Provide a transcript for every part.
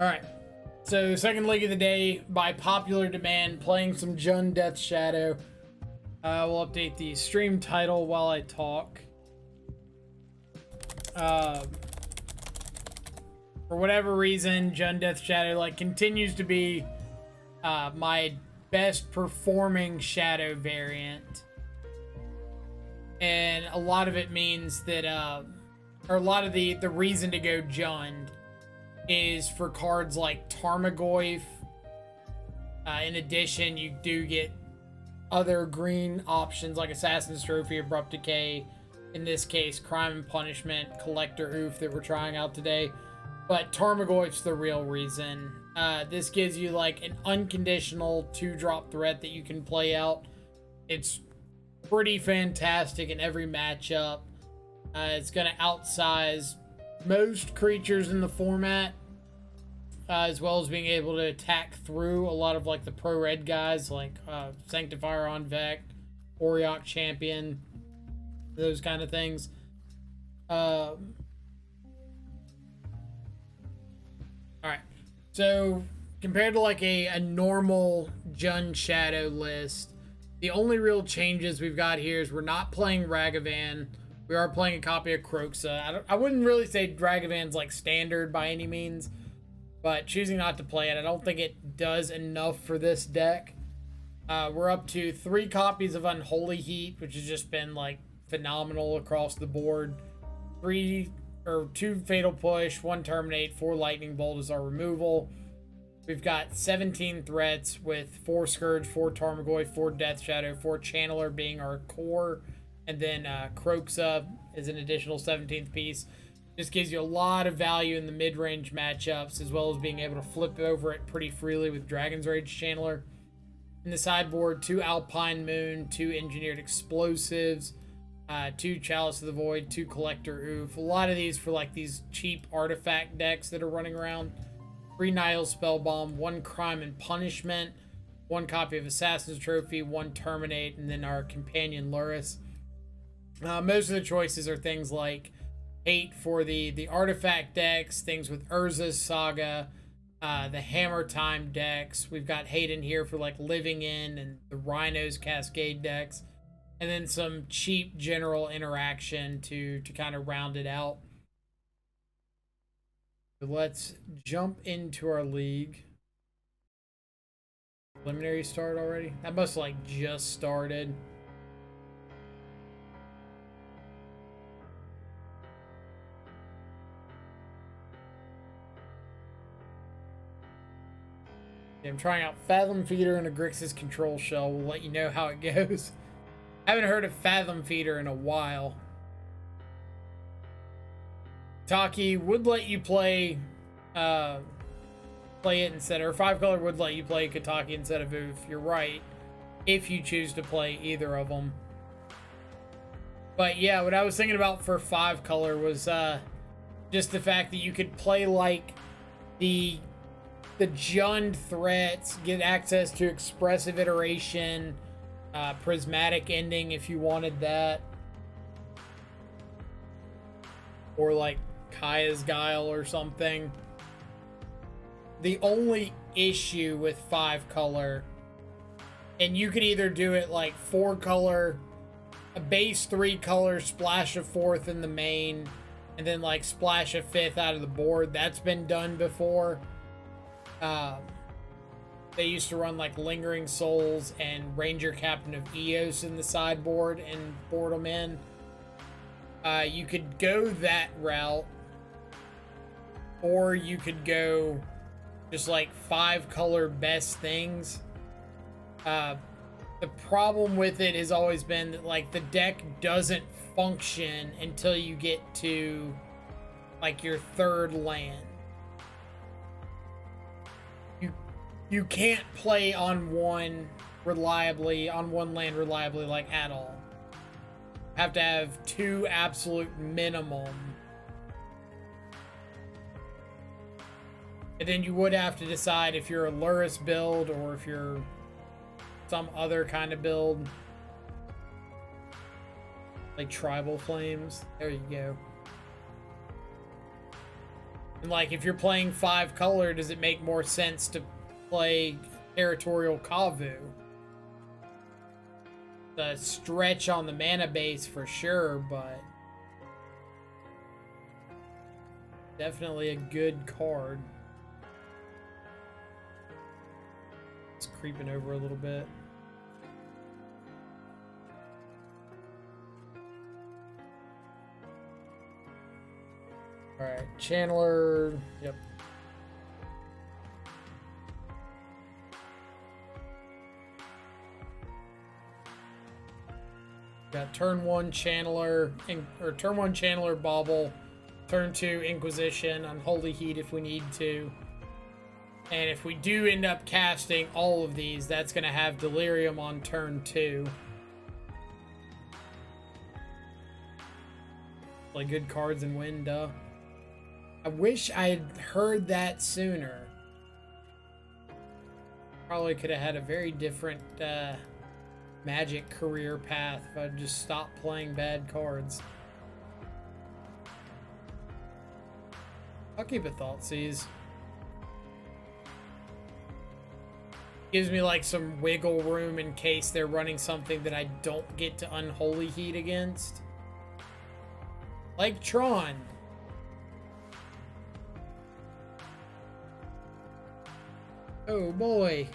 All right. So, second league of the day, by popular demand, playing some Jund Death Shadow. We'll update the stream title while I talk. For whatever reason, Jund Death Shadow continues to be my best performing Shadow variant, and a lot of it means that, or a lot of the reason to go Jund is for cards like Tarmogoyf. In addition, you do get other green options like Assassin's Trophy, Abrupt Decay, in this case, Crime and Punishment, Collector Ouphe that we're trying out today. But Tarmogoyf's the real reason. This gives you an unconditional 2-drop threat that you can play out. It's pretty fantastic in every matchup. It's going to outsize most creatures in the format, as well as being able to attack through a lot of the pro red guys like Sanctifier on Vect, Oriok Champion, those kind of things. Alright, so compared to a normal Jund Shadow list, the only real changes we've got here is we're not playing Ragavan. We are playing a copy of Kroxa. I wouldn't really say Ragavan's standard by any means, but choosing not to play it, I don't think it does enough for this deck. We're up to 3 copies of Unholy Heat, which has just been phenomenal across the board. 2 Fatal Push, 1 Terminate, 4 Lightning Bolt is our removal. We've got 17 threats with 4 Scourge, 4 Tarmogoyf, 4 Death Shadow, 4 Channeler being our core, and then Kroxa is an additional 17th piece. Just gives you a lot of value in the mid-range matchups, as well as being able to flip over it pretty freely with Dragon's Rage Channeler. In the sideboard, 2 Alpine Moon, 2 Engineered Explosives, 2 Chalice of the Void, 2 Collector Ouphe. A lot of these for these cheap artifact decks that are running around. 3 Nihil Spellbomb, 1 Crime and Punishment, 1 copy of Assassin's Trophy, 1 Terminate, and then our companion Luris. Most of the choices are things like Hate for the artifact decks, things with Urza's Saga, the Hammer Time decks. We've got Hate in here for Living In and the Rhinos Cascade decks, and then some cheap general interaction to kind of round it out. So let's jump into our league. Preliminary start already? That must just started. I'm trying out Fathom Feeder and a Grixis Control Shell. We'll let you know how it goes. I haven't heard of Fathom Feeder in a while. Taki would let you play it instead, or 5-color would let you play Kataki instead of Ouphe. You're right, if you choose to play either of them. But yeah, what I was thinking about for 5-color was just the fact that you could play the Jund threats, get access to Expressive Iteration, Prismatic Ending if you wanted that, or Kaya's Guile or something. The only issue with 5-color, and you could either do it 4-color, a base 3-color, splash a 4th in the main, and then splash a 5th out of the board. That's been done before. They used to run Lingering Souls and Ranger Captain of Eos in the sideboard and board them in. You could go that route, or you could go just 5-color best things. The problem with it has always been that the deck doesn't function until you get to your 3rd land. You can't play on one land reliably at all. Have to have 2 absolute minimum. And then you would have to decide if you're a Luris build or if you're some other kind of build. Tribal Flames. There you go. And like, if you're playing 5 color, does it make more sense to play Territorial Kavu? The stretch on the mana base for sure, but definitely a good card. It's creeping over a little bit. Alright, Channeler. Yep. Got turn 1 Channeler, or turn 1 Channeler Bauble, turn 2 Inquisition, Unholy Heat if we need to. And if we do end up casting all of these, that's going to have Delirium on turn 2. Play good cards and win, duh. I wish I had heard that sooner. Probably could have had a very different Magic career path if I'd just stopped playing bad cards. I'll keep it Thoughtseize. Gives me like some wiggle room in case they're running something that I don't get to Unholy Heat against. Like Tron. Oh boy.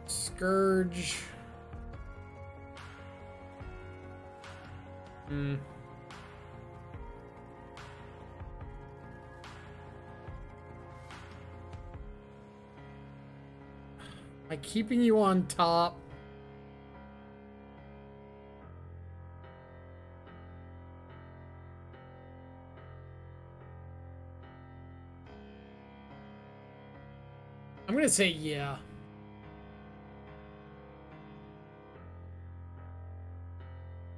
Scourge. Am I keeping you on top? I'm gonna say yeah.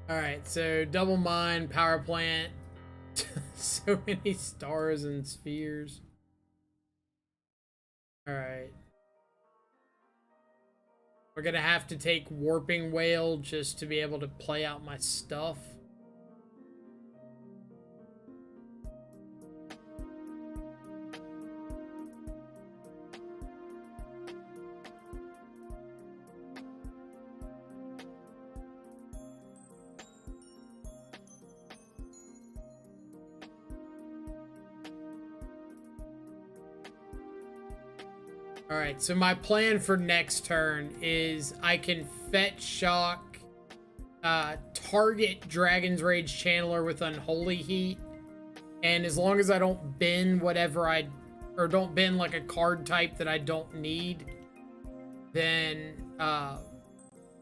Alright, so double mine, power plant. So many stars and spheres. Alright. We're gonna have to take Warping Whale just to be able to play out my stuff. Alright, so my plan for next turn is I can fetch shock, target Dragon's Rage Channeler with Unholy Heat, and as long as I don't bin whatever or don't bin like a card type that I don't need, then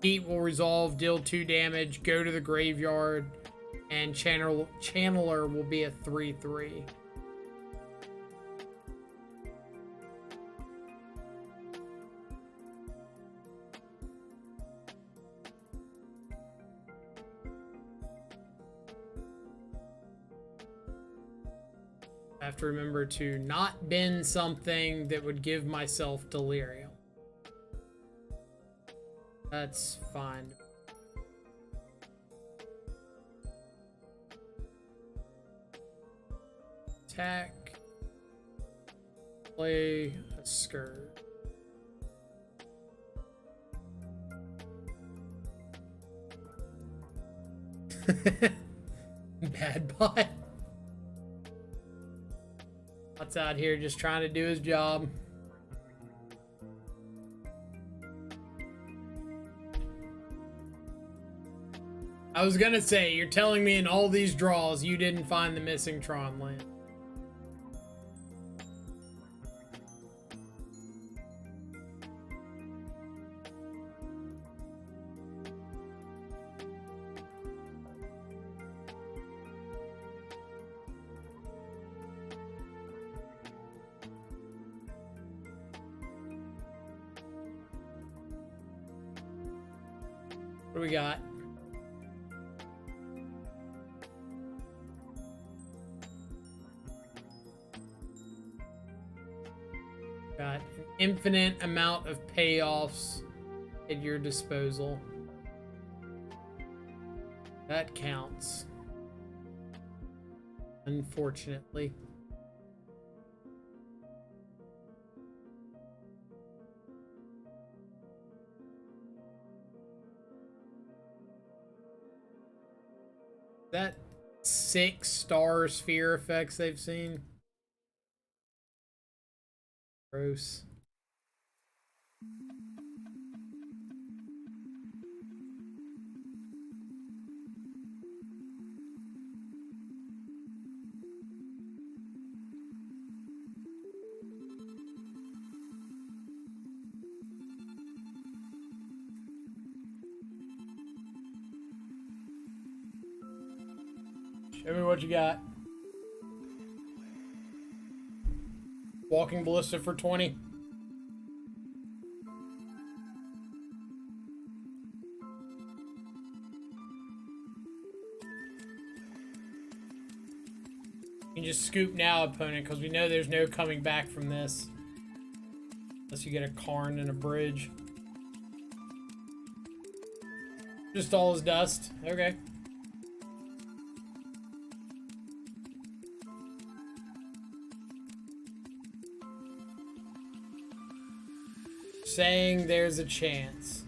Heat will resolve, deal 2 damage, go to the graveyard, and Channeler will be a 3/3. I have to remember to not bin something that would give myself Delirium. That's fine. Attack. Play a Scourge. Bad bot. What's out here just trying to do his job. I was gonna say, you're telling me in all these draws you didn't find the missing Tron land. What do we got? Got an infinite amount of payoffs at your disposal. That counts. Unfortunately. That 6-star sphere effects they've seen. Gross. Show me what you got. Walking ballista for 20. You can just scoop now, opponent, because we know there's no coming back from this. Unless you get a Karn and a bridge. Just all his dust. Okay. Saying there's a chance.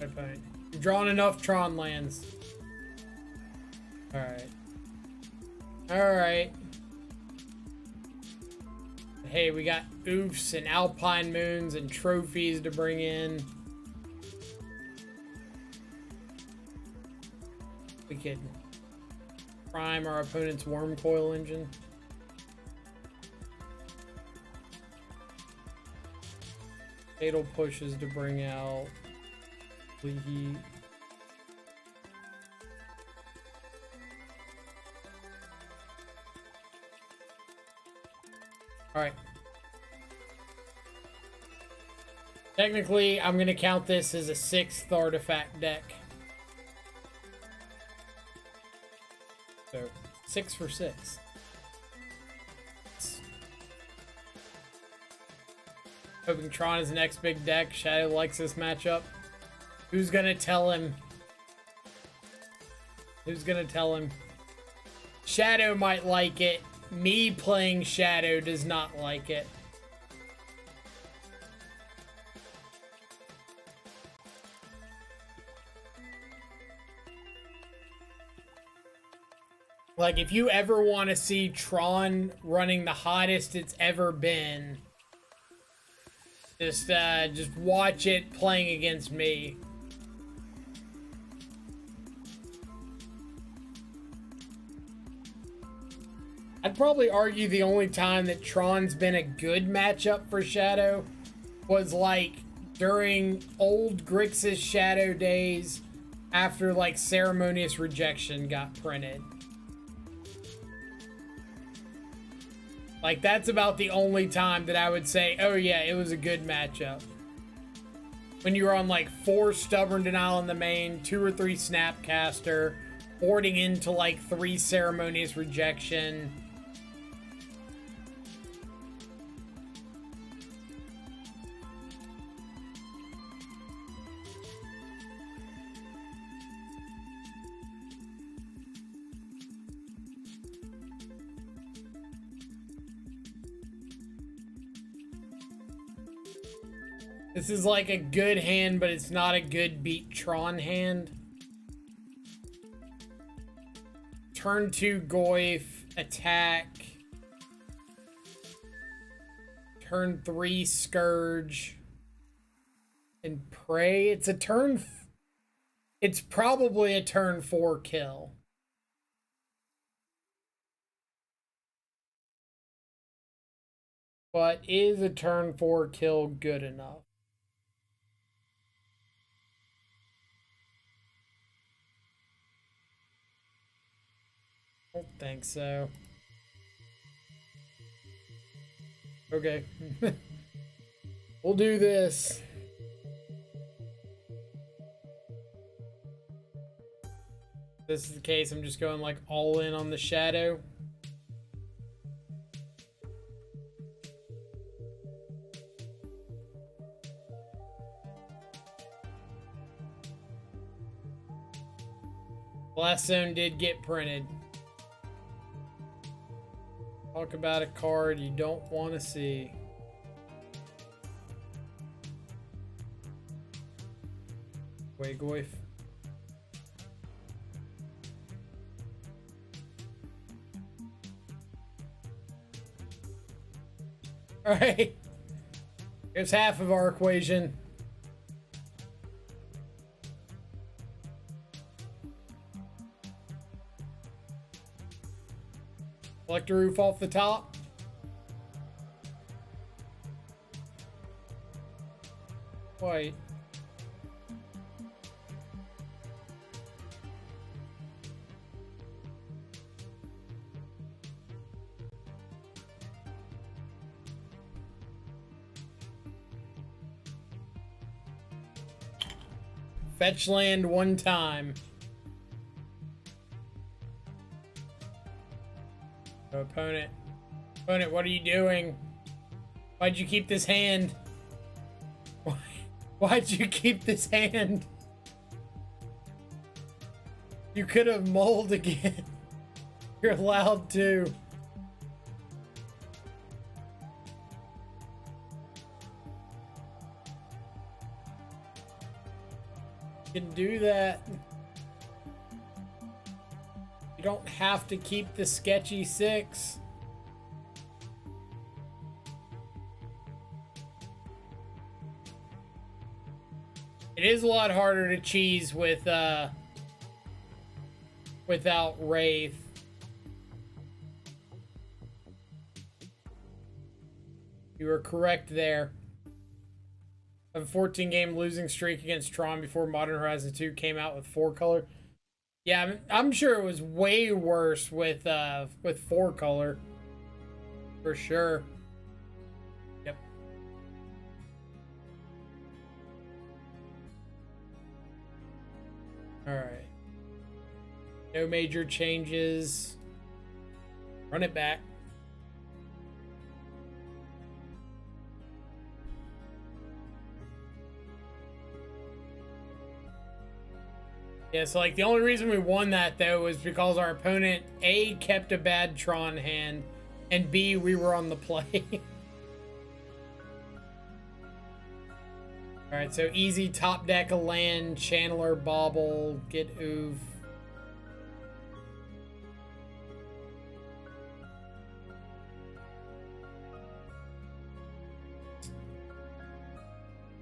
Okay. You've drawn enough Tron lands. Alright. Alright. Hey, we got Ouphes and Alpine Moons and trophies to bring in. We could prime our opponent's Worm Coil engine. Fatal pushes to bring out Heat. Alright. Technically, I'm going to count this as a 6th artifact deck. So, 6 for 6. Hoping Tron is the next big deck. Shadow likes this matchup. Who's gonna tell him? Who's gonna tell him? Shadow might like it. Me playing Shadow does not like it. Like, if you ever want to see Tron running the hottest it's ever been, just watch it playing against me. I'd probably argue the only time that Tron's been a good matchup for Shadow was like during old Grixis Shadow days after like Ceremonious Rejection got printed. Like, that's about the only time that I would say, oh yeah, it was a good matchup. When you were on like 4 Stubborn Denial in the main, 2 or 3 Snapcaster, boarding into like 3 Ceremonious Rejection. This is like a good hand, but it's not a good beat Tron hand. Turn 2 Goyf, attack. Turn 3 Scourge. And pray. It's a turn... It's probably a turn 4 kill. But is a turn 4 kill good enough? I don't think so. Okay. We'll do this. If this is the case, I'm just going like all in on the Shadow. Blast Zone did get printed. Talk about a card you don't want to see. Goif. Alright. Here's half of our equation. Collector Ouphe off the top. White. Fetch land one time. Opponent. Opponent, what are you doing? Why'd you keep this hand? Why'd you keep this hand? You could have mulled again. You're allowed to. You can do that. You don't have to keep the sketchy 6. It is a lot harder to cheese with without Wraith. You were correct there. A 14-game losing streak against Tron before Modern Horizon 2 came out with 4-color. Yeah, I'm sure it was way worse with 4-color. For sure. Yep. Alright. No major changes. Run it back. Yeah, so like the only reason we won that though was because our opponent A, kept a bad Tron hand, and B, we were on the play. Alright, so easy top deck a land, Channeler, Bauble, get Ouphe.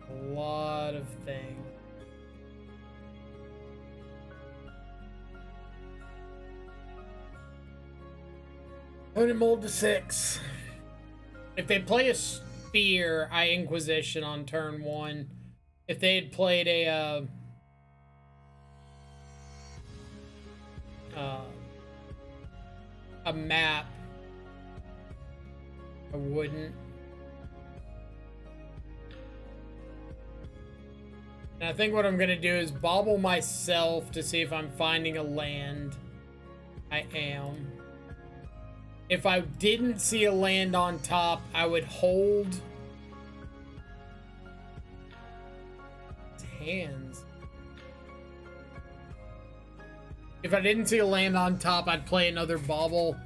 A lot of things. Opponent mold to 6. If they play a Sphere, I Inquisition on turn 1. If they had played a map, I wouldn't. And I think what I'm gonna do is bobble myself to see if I'm finding a land. I am. If I didn't see a land on top, I would hold. Hands. If I didn't see a land on top, I'd play another bauble.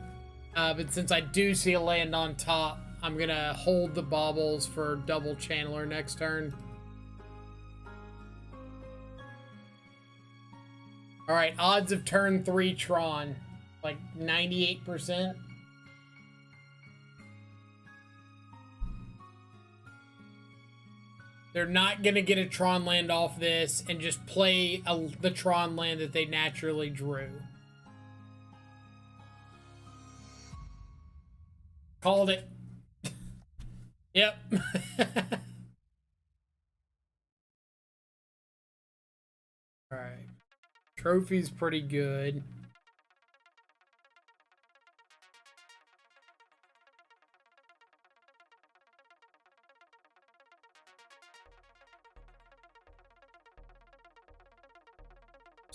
But since I do see a land on top, I'm gonna hold the baubles for double channeler next turn. Alright, odds of turn 3 Tron. Like 98%. They're not going to get a Tron land off this and just play the Tron land that they naturally drew. Called it. Yep. Alright. Trophy's pretty good.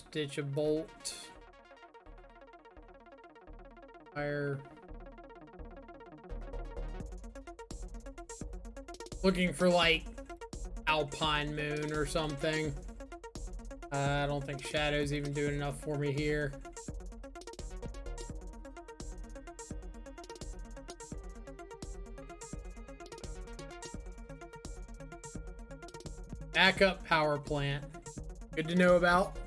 Stitch a bolt. Fire. Looking for like Alpine Moon or something. I don't think Shadow's even doing enough for me here. Backup power plant. Good to know about.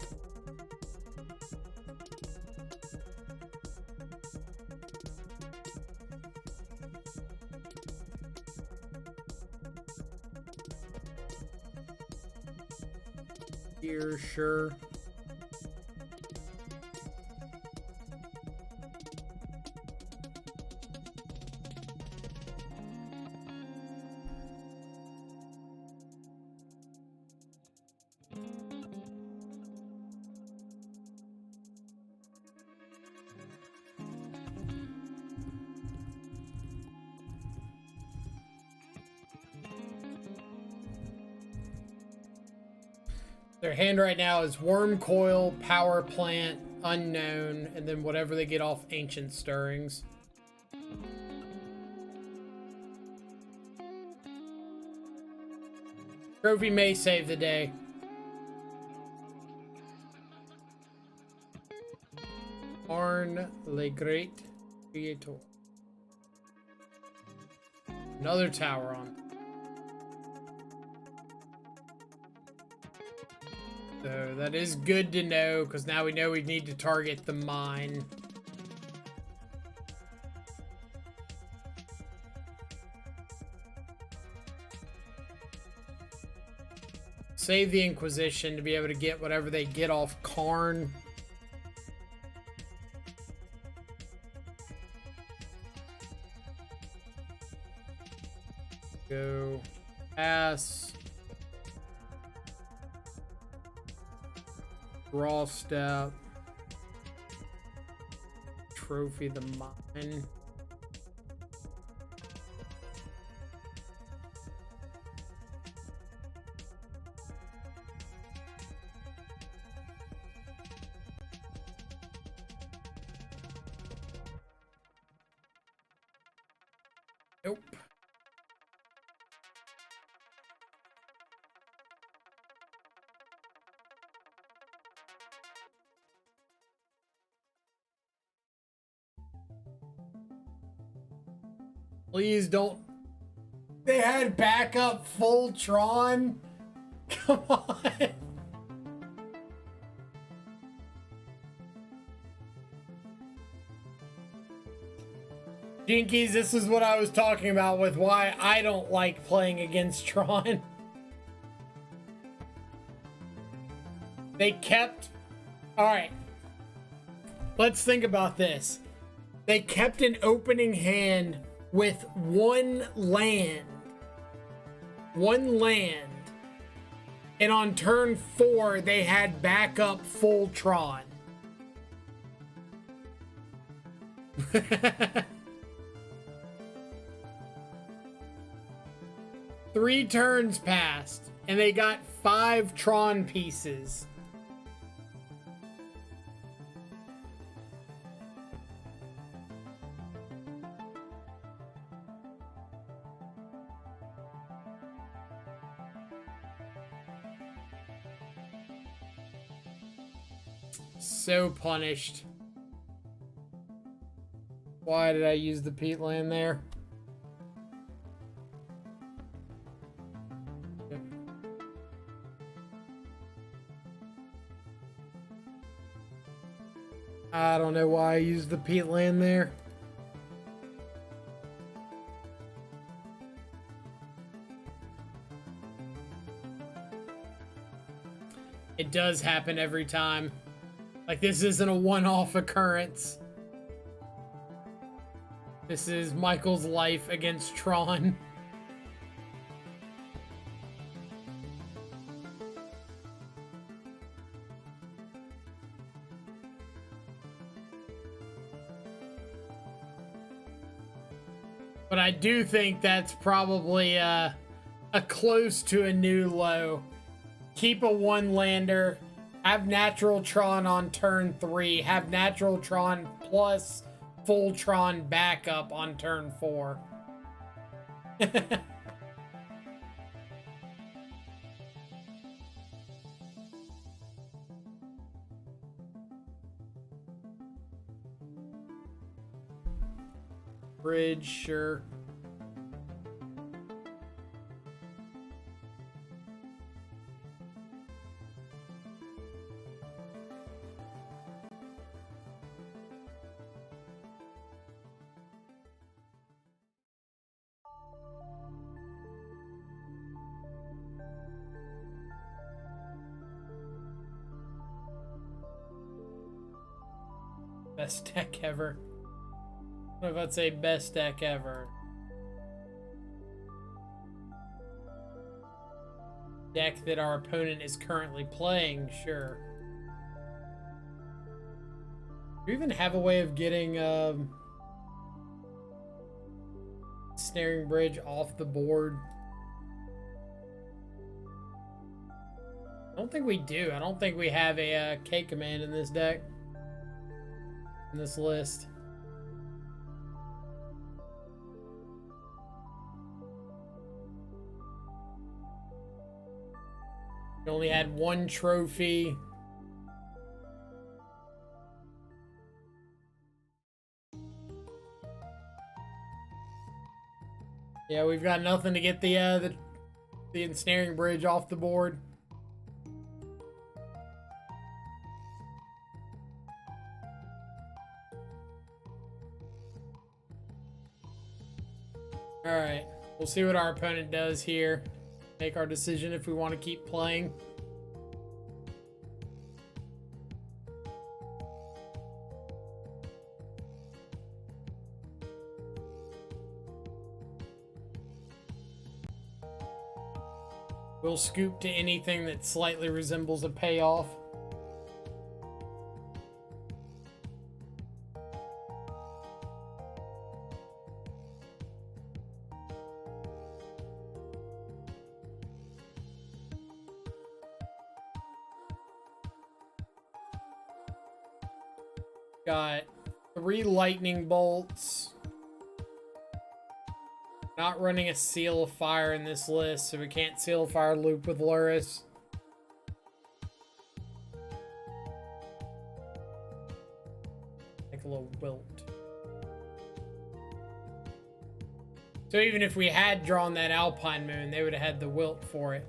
Here, sure. Their hand right now is Worm Coil, Power Plant, Unknown, and then whatever they get off Ancient Stirrings. Trophy may save the day. Arn le Great Creator. Another tower on. So that is good to know, because now we know we need to target the mine. Save the Inquisition to be able to get whatever they get off Karn. Go pass. Draw step. Trophy the mine. Nope. Please don't. They had backup full Tron. Come on. Jinkies, this is what I was talking about with why I don't like playing against Tron. They kept... Alright. Let's think about this. They kept an opening hand with one land. And on turn 4, they had backup full Tron. 3 turns passed, and they got 5 Tron pieces. So punished. Why did I use the peat land there? I don't know why I used the peat land there. It does happen every time. Like, this isn't a one-off occurrence. This is Michael's life against Tron. But I do think that's probably a close to a new low. Keep a one-lander. Have natural Tron on turn 3. Have natural Tron plus full Tron backup on turn 4. bridge, sure. Best deck ever. I don't know if I'd say best deck ever. Deck that our opponent is currently playing, sure. Do you even have a way of getting Snaring Bridge off the board? I don't think we do. I don't think we have a K command in this deck. In this list. We only had one trophy. Yeah, we've got nothing to get the ensnaring bridge off the board. Alright, we'll see what our opponent does here. Make our decision if we want to keep playing. We'll scoop to anything that slightly resembles a payoff. Got 3 lightning bolts. Not running a Seal of Fire in this list, so we can't Seal of Fire loop with Luris. Like a little wilt. So even if we had drawn that Alpine Moon, they would have had the wilt for it.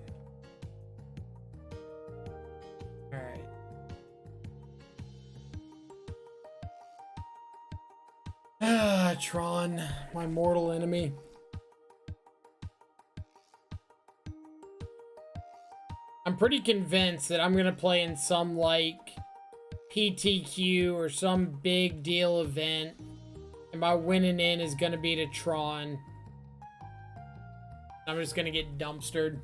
Alright. Ah, Tron, my mortal enemy. I'm pretty convinced that I'm gonna play in some like PTQ or some big deal event, and my winning in is gonna be to Tron. I'm just gonna get dumpstered.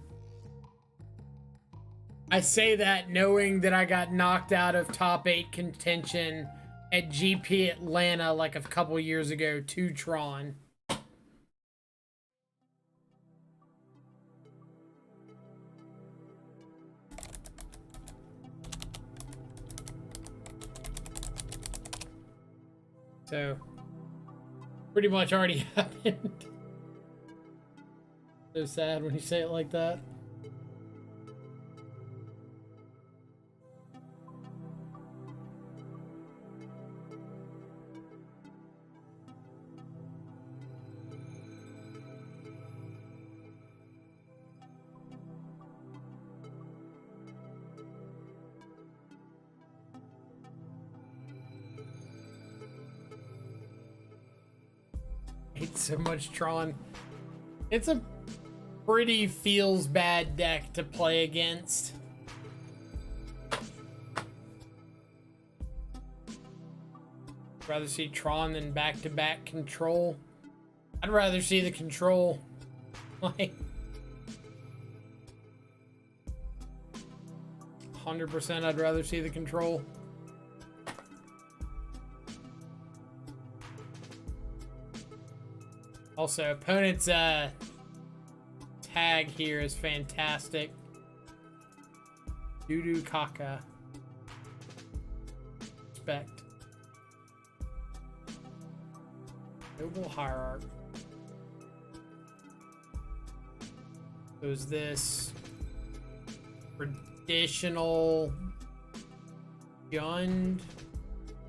I say that knowing that I got knocked out of top 8 contention at GP Atlanta like a couple years ago to Tron. So, pretty much already happened. So sad when you say it like that. Hate so much Tron. It's a pretty feels bad deck to play against. Rather see Tron than back-to-back control. I'd rather see the control. Like 100% I'd rather see the control. Also, opponent's tag here is fantastic. Doo-doo caca. Respect. Noble Hierarch. So is this traditional Jund?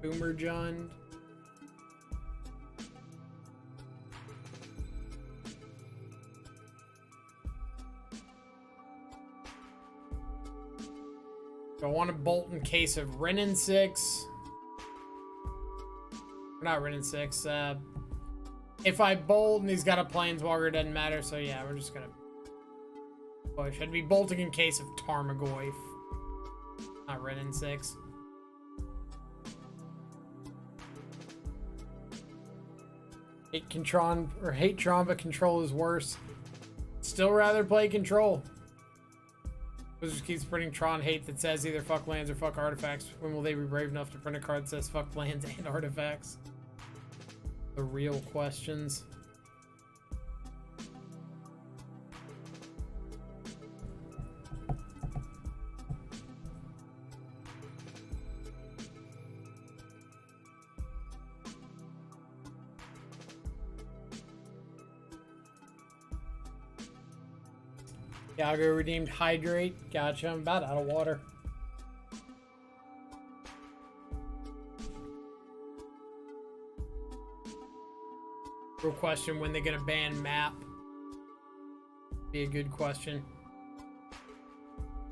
Boomer Jund? Do I want to bolt in case of Renin 6? Not Renin 6. If I bolt and he's got a Planeswalker, it doesn't matter. So yeah, we're just gonna push. I'd be bolting in case of Tarmogoyf. Not Renin 6. Hate Tron, but control is worse. Still rather play control. Wizards keeps printing Tron hate that says either fuck lands or fuck artifacts. When will they be brave enough to print a card that says fuck lands and artifacts? The real questions. Yago redeemed Hydrate. Gotcha. I'm about out of water. Real question, when they gonna ban map? Be a good question.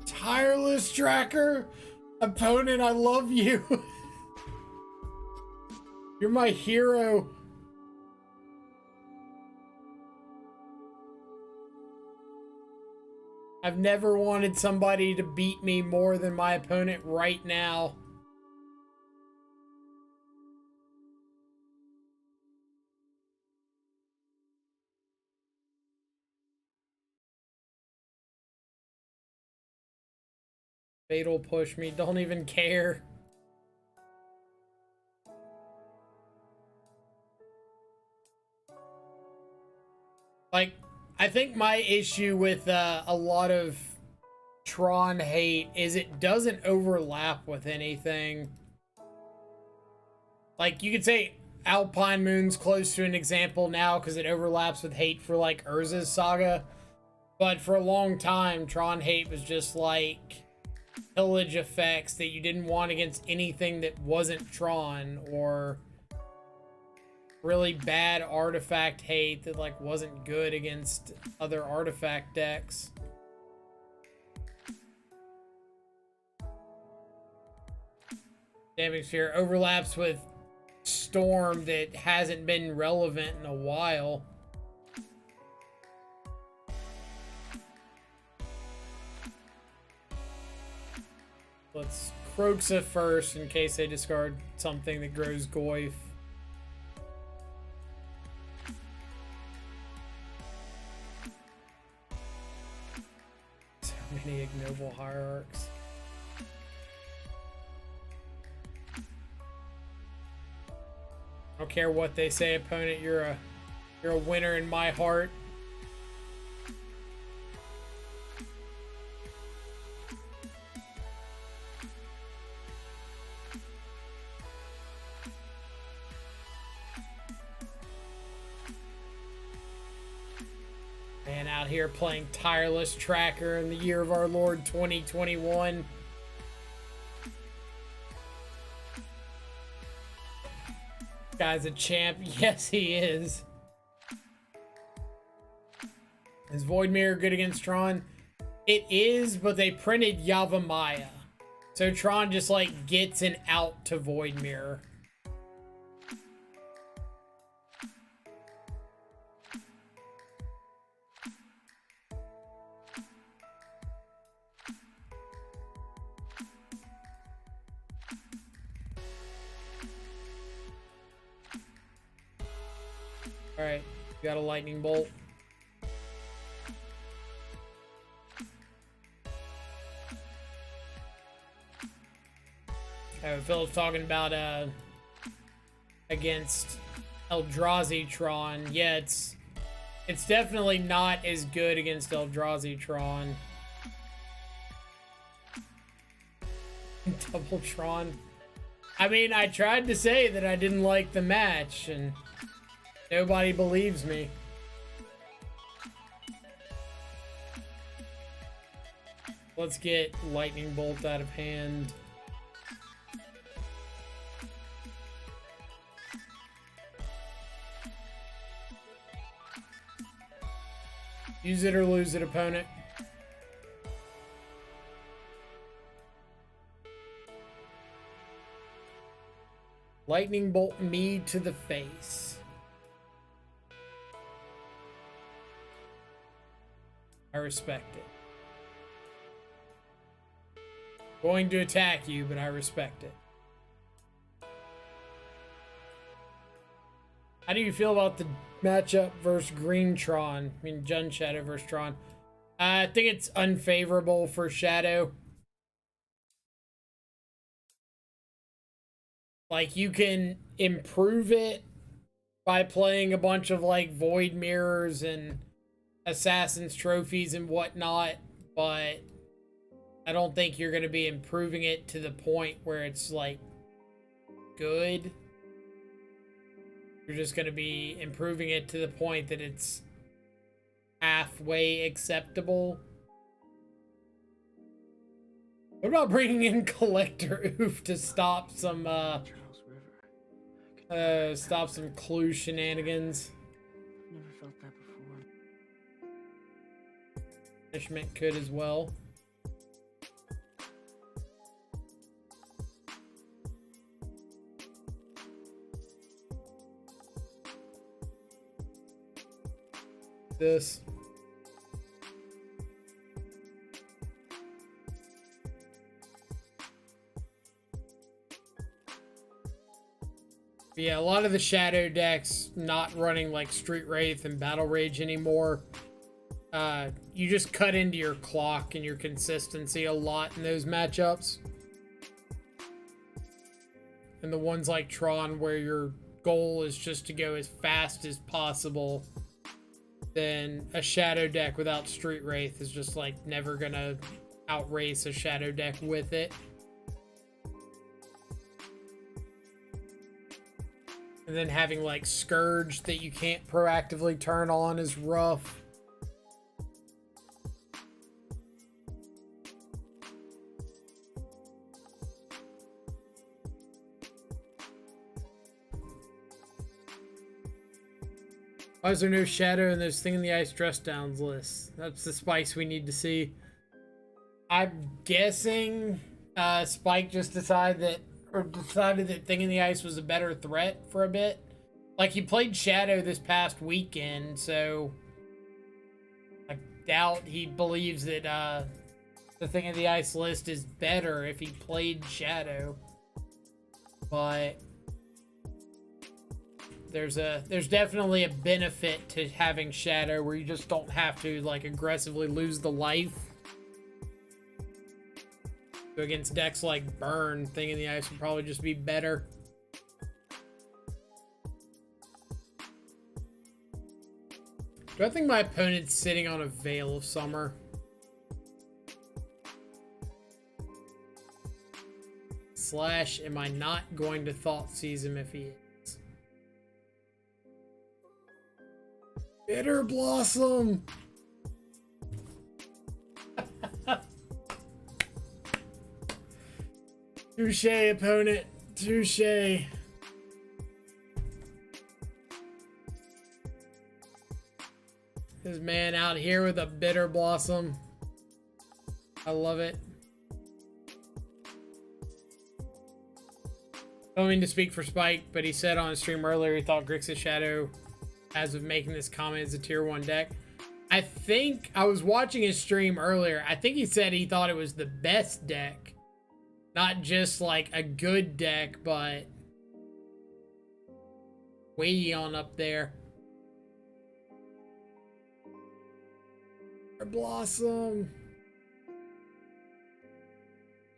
Tireless Tracker! Opponent, I love you! You're my hero! I've never wanted somebody to beat me more than my opponent right now. Fatal push me, don't even care. Like, I think my issue with a lot of Tron hate is it doesn't overlap with anything. Like, you could say Alpine Moon's close to an example now because it overlaps with hate for, like, Urza's Saga. But for a long time, Tron hate was just, like, pillage effects that you didn't want against anything that wasn't Tron, or really bad artifact hate that like wasn't good against other artifact decks. Damage Sphere overlaps with Storm that hasn't been relevant in a while. Let's Kroxa first in case they discard something that grows Goyf. So many ignoble hierarchs. I don't care what they say, opponent. You're a winner in my heart. Man, out here playing Tireless Tracker in the year of our Lord 2021. Guy's a champ. Yes, he is. Is Void Mirror good against Tron? It is, but they printed Yavimaya. So Tron just like gets an out to Void Mirror. Alright, got a lightning bolt. Philip's talking about against Eldrazi Tron. Yeah, it's definitely not as good against Eldrazi Tron. Double Tron. I mean, I tried to say that I didn't like the match, and nobody believes me. Let's get Lightning Bolt out of hand. Use it or lose it, opponent. Lightning bolt me to the face. I respect it. Going to attack you, but I respect it. How do you feel about the matchup versus Green Tron? I mean, Jun Shadow versus Tron. I think it's unfavorable for Shadow. Like, you can improve it by playing a bunch of, like, Void Mirrors and Assassin's Trophies and whatnot, but I don't think you're going to be improving it to the point where it's, like, good. You're just going to be improving it to the point that it's halfway acceptable. What about bringing in Collector Ouphe to stop some clue shenanigans? Never felt that before. Punishment could as well. This. Yeah, a lot of the Shadow decks not running like Street Wraith and Battle Rage anymore. You just cut into your clock and your consistency a lot in those matchups. And the ones like Tron where your goal is just to go as fast as possible, then a Shadow deck without Street Wraith is just like never gonna outrace a Shadow deck with it. And then having like Scourge that you can't proactively turn on is rough. Why is there no Shadow in those Thing in the Ice dress downs lists? That's the spice we need to see. I'm guessing Spike just decided that Thing in the Ice was a better threat for a bit. Like, he played Shadow this past weekend, so I doubt he believes that the Thing in the Ice list is better if he played Shadow. But there's definitely a benefit to having Shadow where you just don't have to like aggressively lose the life. So against decks like Burn, Thing in the Ice would probably just be better. Do I think my opponent's sitting on a Veil of Summer? Slash, am I not going to Thoughtseize him if he is? Bitter Blossom! Touche, opponent. Touche. This man out here with a Bitter Blossom. I love it. I don't mean to speak for Spike, but he said on a stream earlier he thought Grixis Shadow, as of making this comment, is a tier 1 deck. I think I was watching his stream earlier. I think he said he thought it was the best deck. Not just like a good deck, but way on up there. Blossom.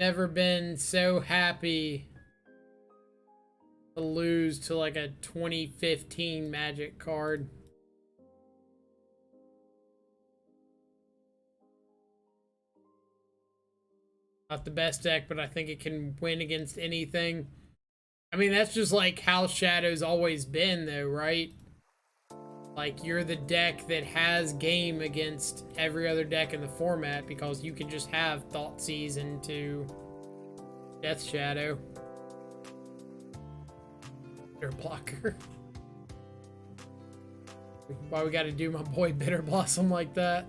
Never been so happy to lose to like a 2015 Magic card. Not the best deck, but I think it can win against anything. I mean, that's just like how Shadow's always been, though, right? Like, you're the deck that has game against every other deck in the format because you can just have Thoughtseize into Death Shadow. Bitter Blocker. Why we gotta do my boy Bitter Blossom like that?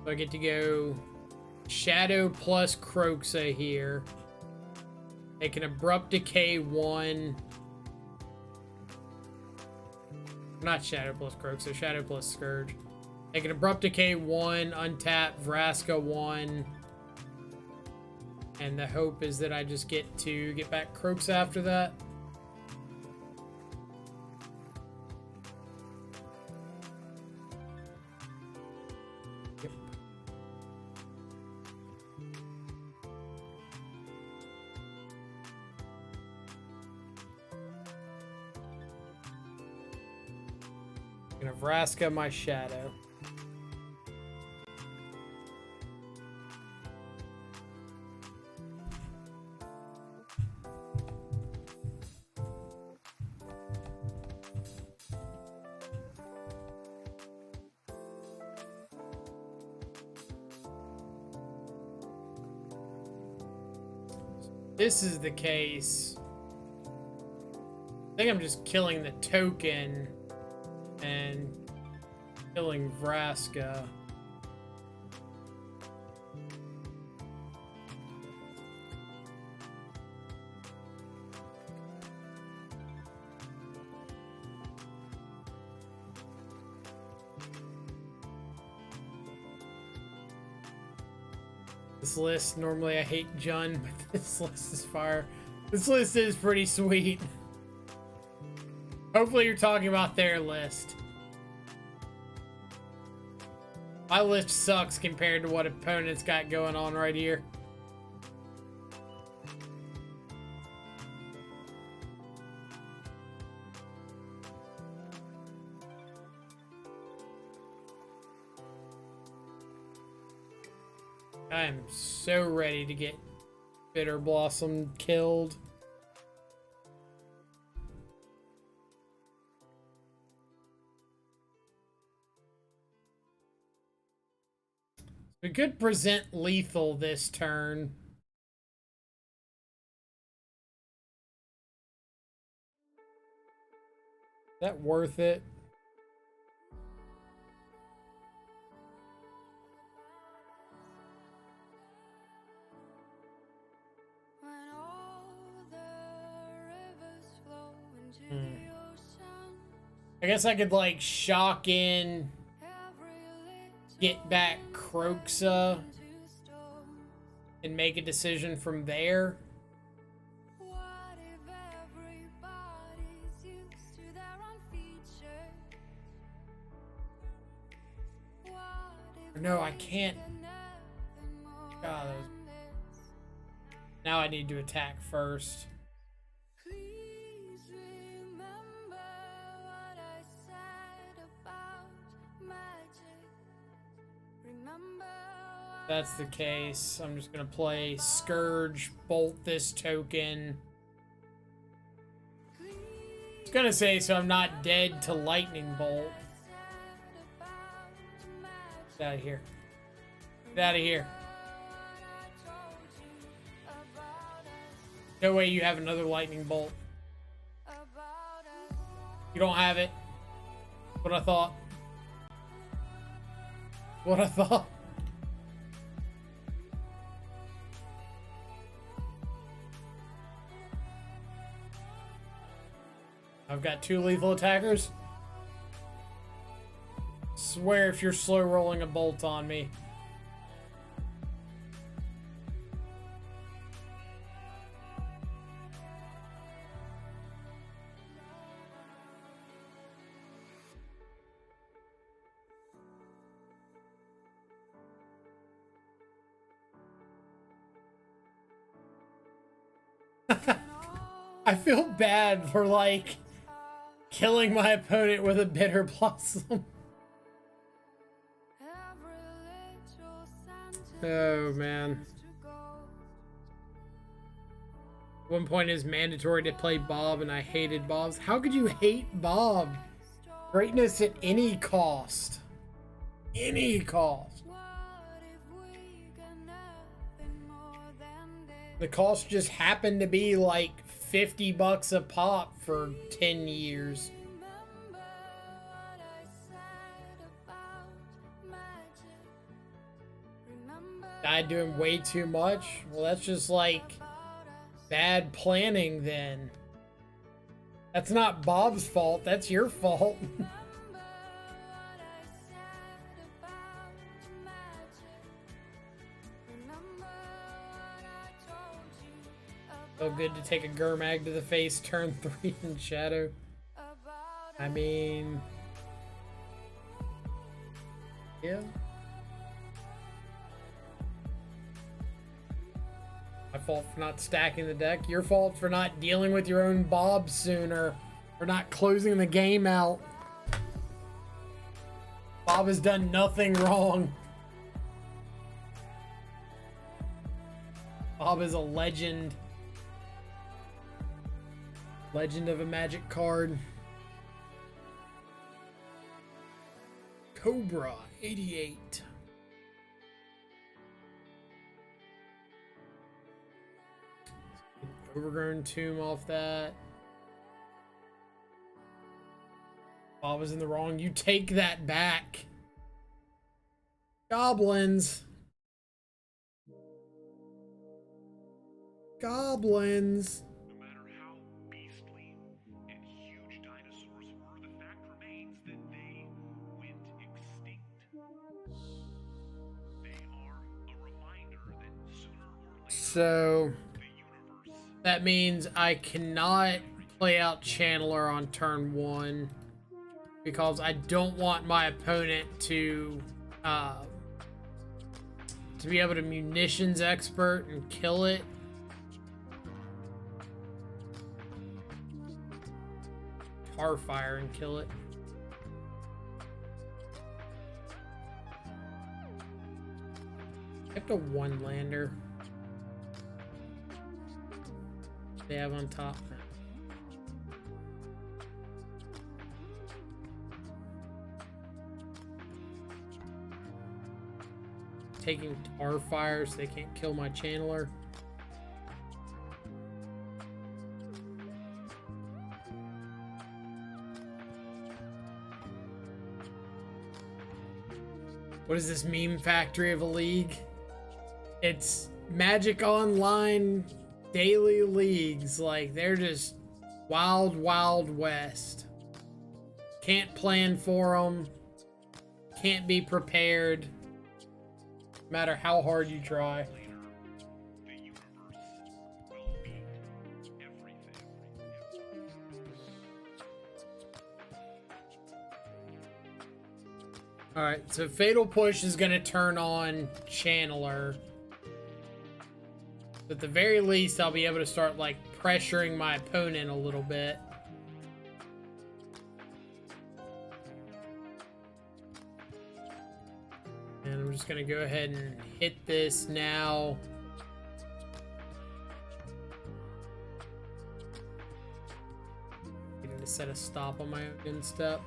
So I get to go Shadow plus Croxa here. Take an Abrupt Decay 1. Not Shadow plus Croxa, Shadow plus Scourge. Take an Abrupt Decay 1, untap Vraska 1. And the hope is that I just get back Croaks after that. Yep. I'm gonna Vraska my Shadow. This is the case. I think I'm just killing the token and killing Vraska. This list, normally I hate Jun, but this list is fire. This list is pretty sweet. Hopefully you're talking about their list. My list sucks compared to what opponents got going on right here. I am so ready to get Bitter Blossom killed. We could present lethal this turn. Is that worth it? I guess I could like shock in, get back Croxa, and make a decision from there. No, I can't. God, now I need to attack first. If that's the case, I'm just gonna play Scourge, bolt this token. I was gonna say so I'm not dead to Lightning Bolt. Get out of here. Get out of here. No way you have another Lightning Bolt. You don't have it. What I thought. What I thought. I've got 2 lethal attackers. Swear if you're slow rolling a bolt on me. I feel bad for like killing my opponent with a Bitter Blossom. Oh man. At one point it was mandatory to play Bob and I hated Bob's. How could you hate Bob? Greatness at any cost. Any cost. The cost just happened to be like $50 a pop for 10 years. died to him way too much? Well, that's just like bad planning then. That's not Bob's fault, that's your fault. So good to take a Gurmag to the face, turn 3 in Shadow. I mean... yeah. My fault for not stacking the deck. Your fault for not dealing with your own Bob sooner. For not closing the game out. Bob has done nothing wrong. Bob is a legend. Legend of a Magic card. Cobra 88. Overgrown Tomb off that. Bob was in the wrong. You take that back. Goblins. Goblins. No matter how beastly and huge dinosaurs were, the fact remains that they went extinct. They are a reminder that sooner or later So the universe. that means I cannot play out Channeler on turn 1 because I don't want my opponent to be able to munitions expert and kill it. Fire and kill it. Kept a 1-lander. They have on top now. Taking Fire so they can't kill my Channeler. What is this meme factory of a league? It's Magic Online daily leagues. Like, they're just wild, wild west. Can't plan for them. Can't be prepared. No matter how hard you try. The universe will be everything. Alright, so Fatal Push is going to turn on Channeler. At the very least, I'll be able to start, like, pressuring my opponent a little bit. And I'm just going to go ahead and hit this now. I need to set a stop on my own step.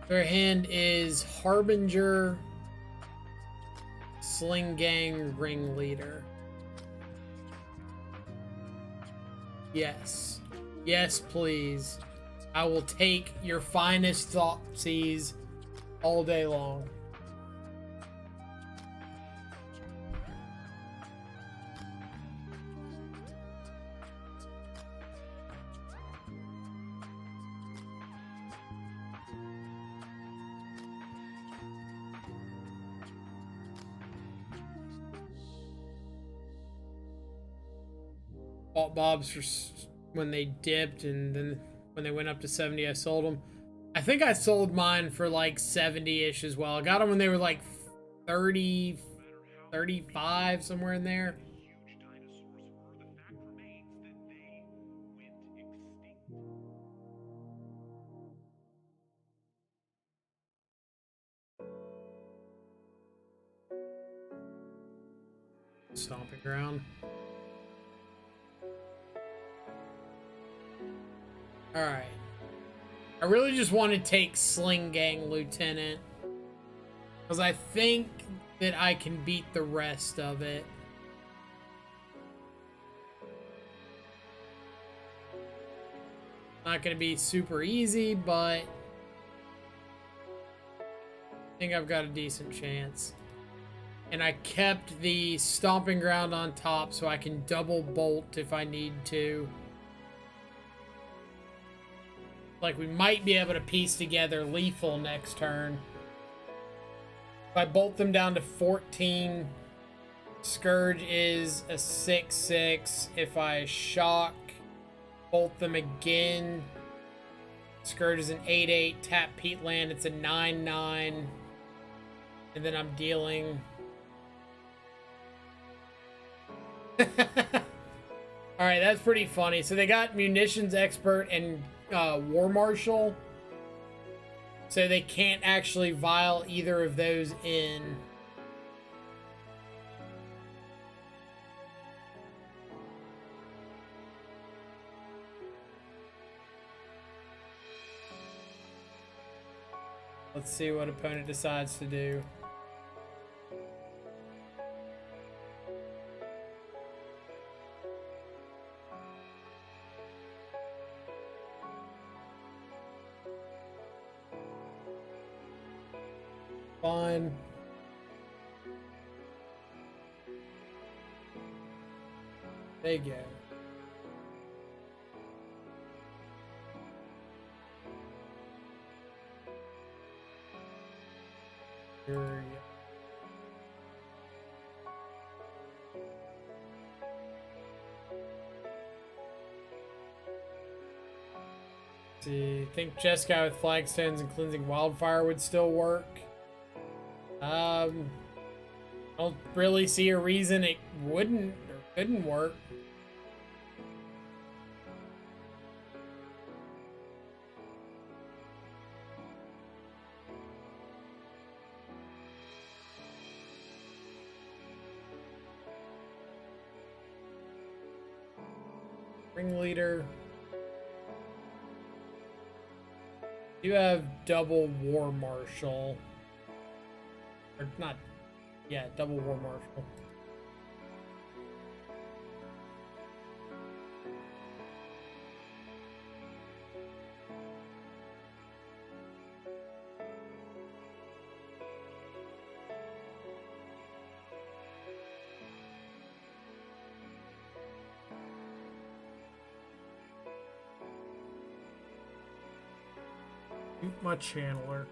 Their hand is Harbinger, Sling Gang, Ringleader. Yes. Yes, please. I will take your finest Thoughtseize all day long. Bought Bob's for when they dipped, and then when they went up to 70, I sold them. I think I sold mine for like 70-ish as well. I got them when they were like 30, 35, somewhere in there. Huge dinosaurs were, the fact remains that they went extinct. Stomping ground. Alright. I really just want to take Sling Gang Lieutenant, because I think that I can beat the rest of it. Not going to be super easy, but I think I've got a decent chance. And I kept the stomping ground on top so I can double bolt if I need to. Like, we might be able to piece together lethal next turn. If I bolt them down to 14, Scourge is a 6/6. If I shock, bolt them again, Scourge is an 8/8. Tap Peatland, it's a 9/9. And then I'm dealing... Alright, that's pretty funny. So they got Munitions Expert and War Marshal. So they can't actually vial either of those in. Let's see what opponent decides to do. Fine. There you go. Here we go. See, I think Jeskai with Flagstones and Cleansing Wildfire would still work. I don't really see a reason it wouldn't or couldn't work. Ringleader. You have double War Marshal. Or not, yeah, double War Marshal. My channeler.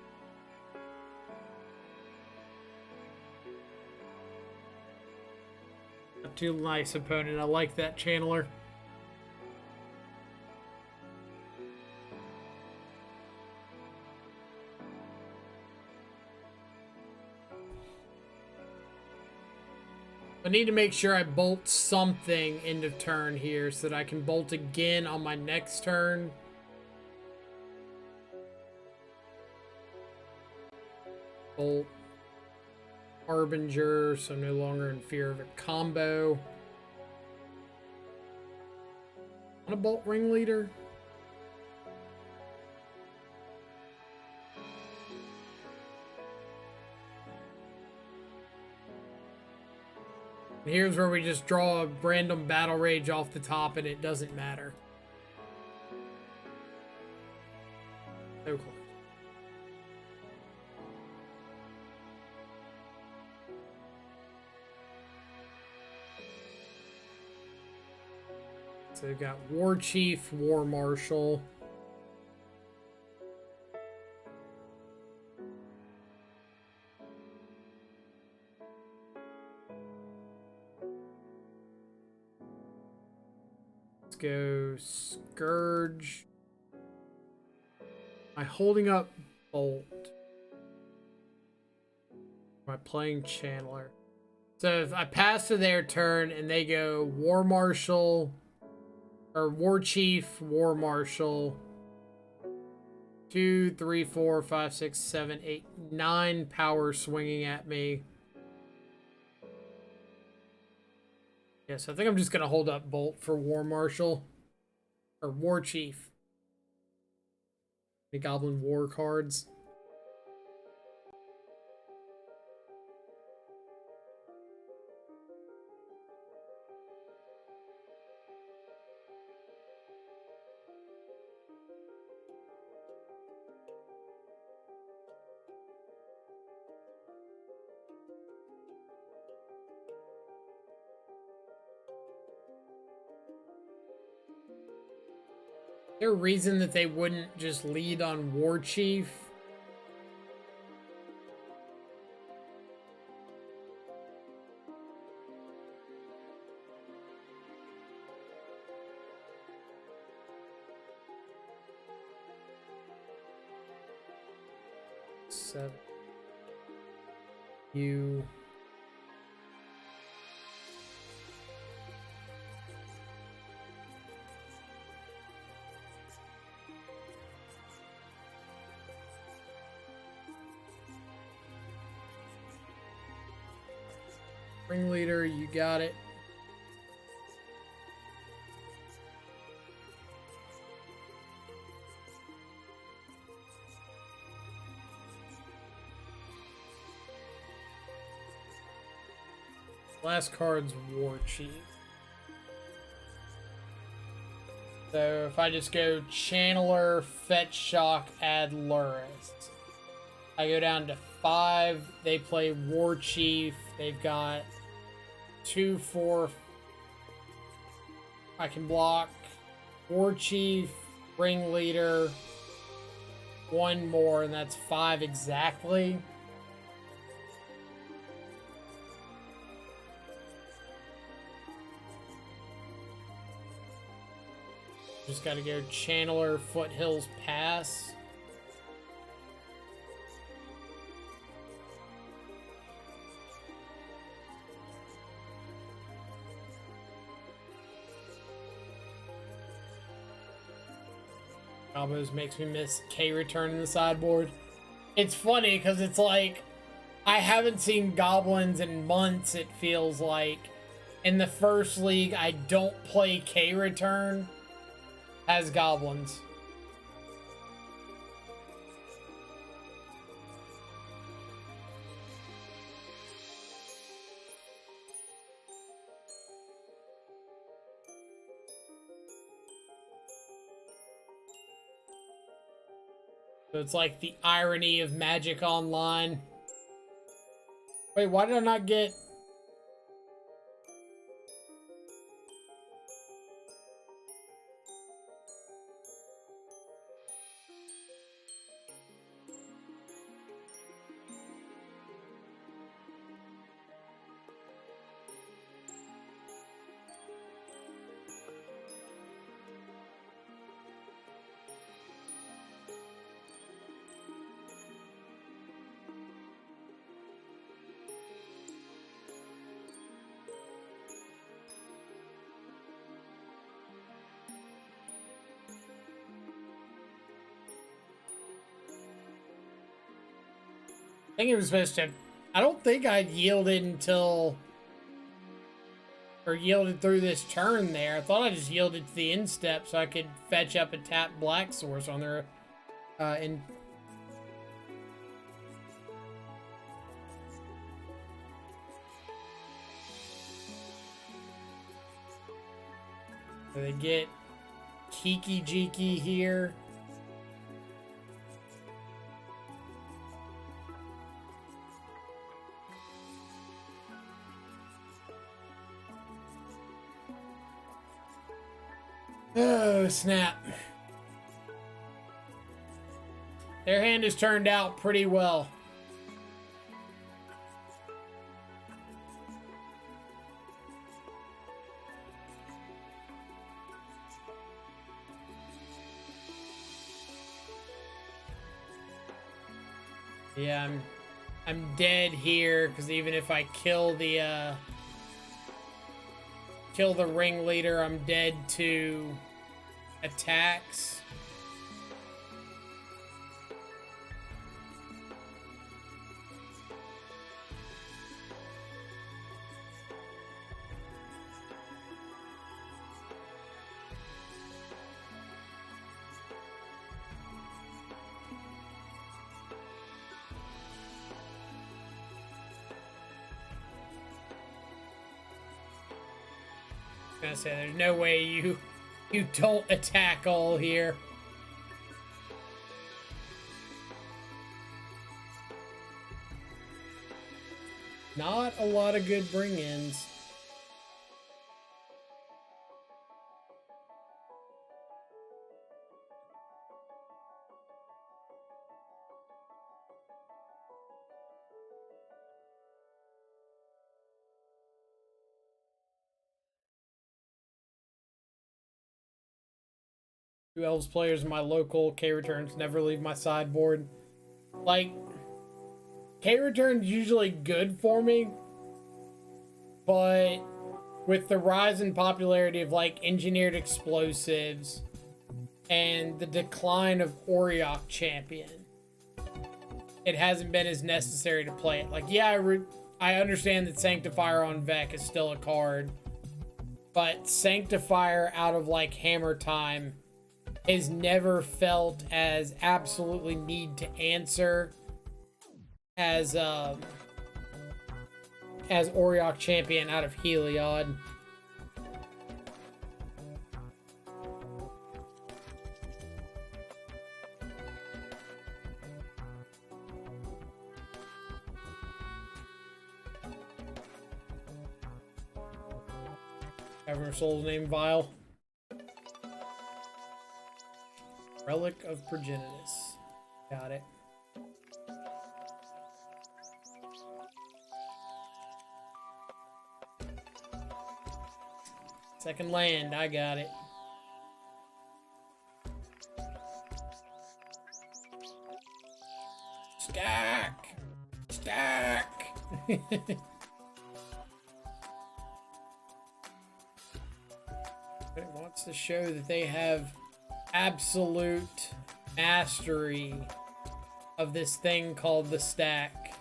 Not too nice opponent. I like that channeler. I need to make sure I bolt something into turn here so that I can bolt again on my next turn. Bolt Harbinger, so I'm no longer in fear of a combo. Want a bolt Ringleader? And here's where we just draw a random Battle Rage off the top and it doesn't matter. So close. So we've got War Chief, War Marshal. Let's go Scourge. Am I holding up Bolt? Am I playing Channeler? So if I pass to their turn and they go War Marshal, or War Chief, War Marshal, 2, 3, 4, 5, 6, 7, 8, 9 power swinging at me. Yes, I think I'm just going to hold up Bolt for War Marshal, or War Chief. The Goblin War cards. there a reason that they wouldn't just lead on War Chief? Seven. You. Ringleader, you got it. Last card's War Chief. So if I just go Channeler, Fetch Shock, add Lurist. I go down to 5. They play War Chief. They've got 2, 4. I can block War Chief, Ringleader, 1 more, and that's 5 exactly. Just gotta go Channeler, Foothills, Pass. Combos makes me miss K return in the sideboard. It's funny because it's like I haven't seen Goblins in months, it feels like. In the first league, I don't play K return as Goblins. So it's like the irony of Magic Online. Wait, why did I not get... I think it was supposed to... I don't think I yielded until... Or yielded through this turn there. I thought I just yielded to the instep so I could fetch up a tap black source on their... So they get Kiki Jiki here. Oh, snap. Their hand has turned out pretty well. Yeah, I'm dead here because even if I kill the ringleader, I'm dead to attacks. I was gonna say, there's no way you don't attack all here. Not a lot of good bring-ins. 2 Elves players in my local. K returns never leave my sideboard. Like, K return's usually good for me, but with the rise in popularity of like engineered explosives and the decline of Auriok Champion, it hasn't been as necessary to play it. Like, yeah, I understand that Sanctifier on Vec is still a card, but Sanctifier out of like Hammer Time has never felt as absolutely need to answer as Auriok Champion out of Heliod. Cavern of Souls named Vile. Relic of Progenitus. Got it. Second land, I got it. Stack! Stack! It wants to show that they have absolute mastery of this thing called the stack.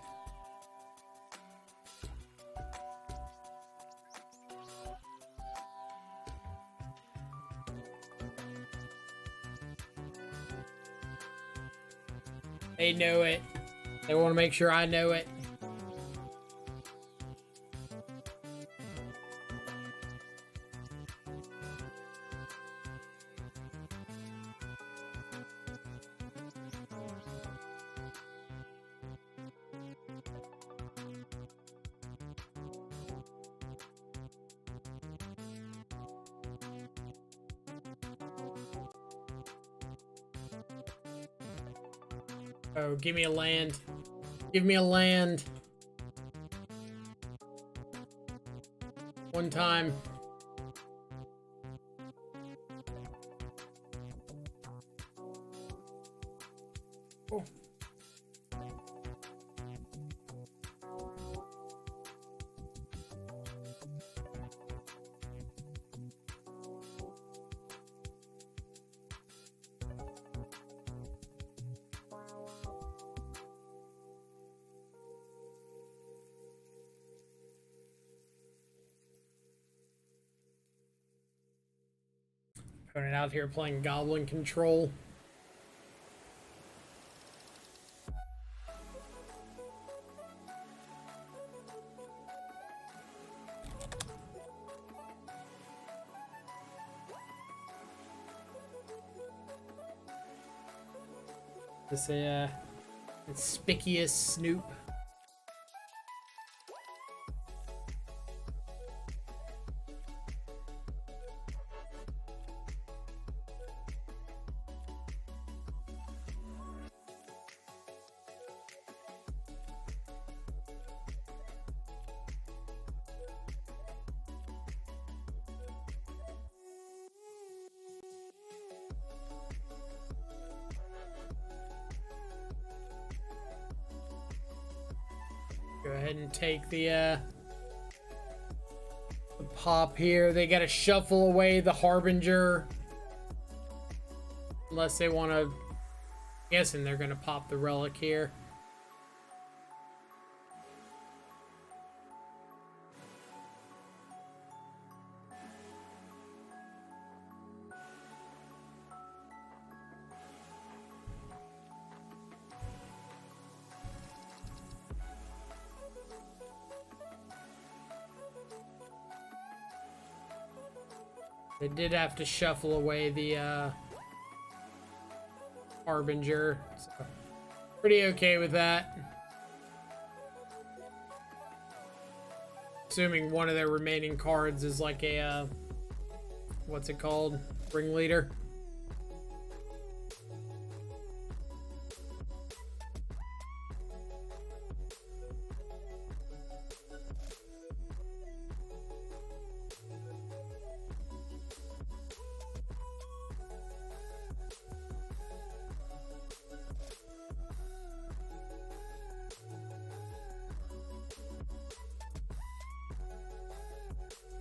They know it. They want to make sure I know it. Oh, give me a land. Give me a land. One time. Oh. Opponent out here playing Goblin Control. This conspicuous Snoop. Go ahead and take the pop here. They gotta shuffle away the Harbinger. Unless they want to... Guessing they're gonna pop the Relic here. They did have to shuffle away the Harbinger. So pretty okay with that. Assuming one of their remaining cards is like a, what's it called? Ringleader.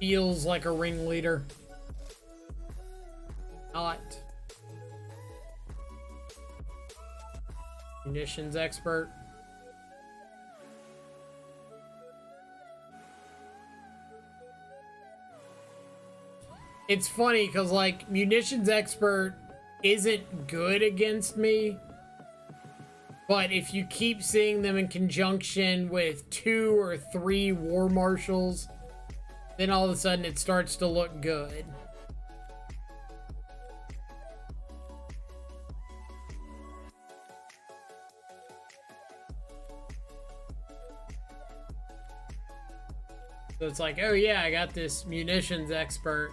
feels like a ringleader. Not. Munitions expert. It's funny because, like, munitions expert isn't good against me, but if you keep seeing them in conjunction with 2 or 3 war marshals, then all of a sudden it starts to look good. So it's like, oh yeah, I got this munitions expert.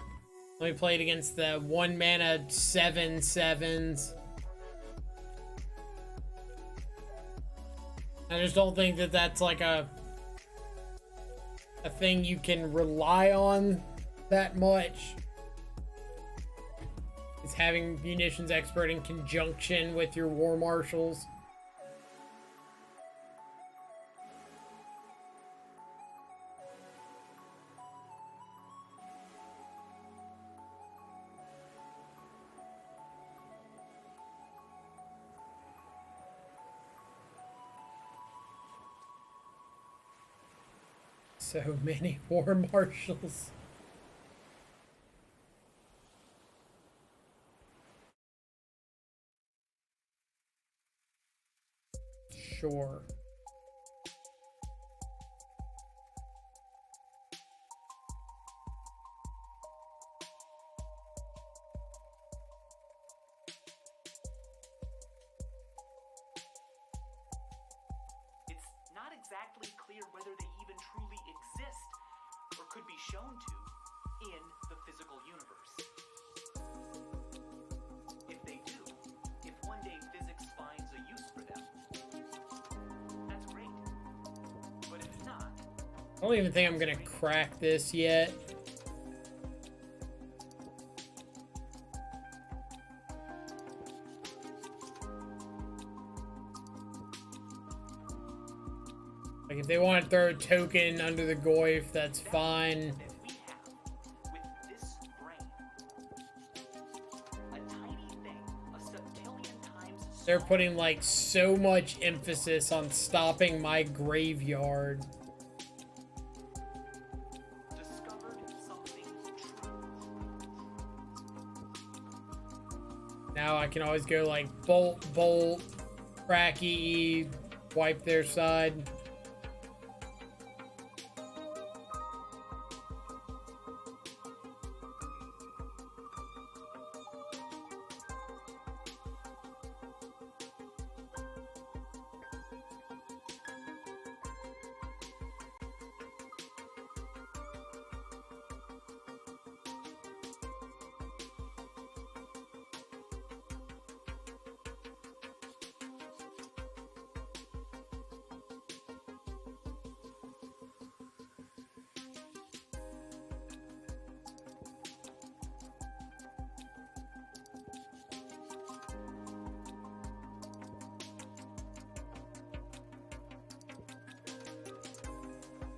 Let me play it against the 1 mana 7/7s. I just don't think that that's like a thing you can rely on that much. Is having munitions expert in conjunction with your war marshals. So many war marshals. Sure. It's not exactly clear whether they even truly exist, or could be shown to, in the physical universe. If they do, if one day physics finds a use for them, that's great. But if not... I don't even think I'm gonna crack this yet. Like, if they want to throw a token under the Goif, that's fine. that we have with this brain. A tiny thing, a septillion times They're putting, like, so much emphasis on stopping my graveyard. discovered something true. Now I can always go, like, bolt, crack EE, wipe their side.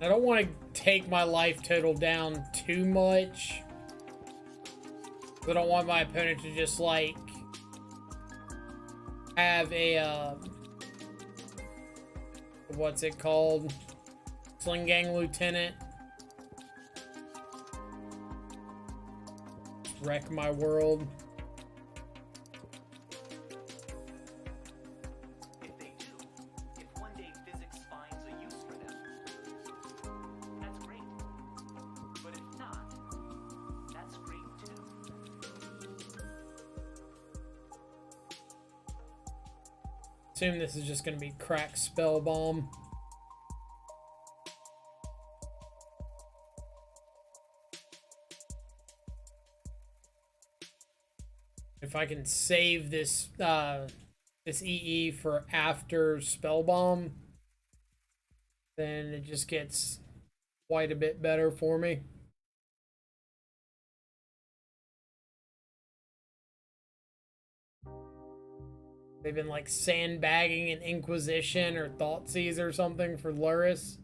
I don't want to take my life total down too much. I don't want my opponent to just, like, have a, what's it called? Sling Gang Lieutenant. Wreck my world. If they do, if one day physics finds a use for them, that's great. But if not, that's great too. Assume this is just going to be crack spell bomb. If I can save this this EE for after spell bomb, then it just gets quite a bit better for me. They've been, like, sandbagging an Inquisition or Thoughtseize or something for Luris.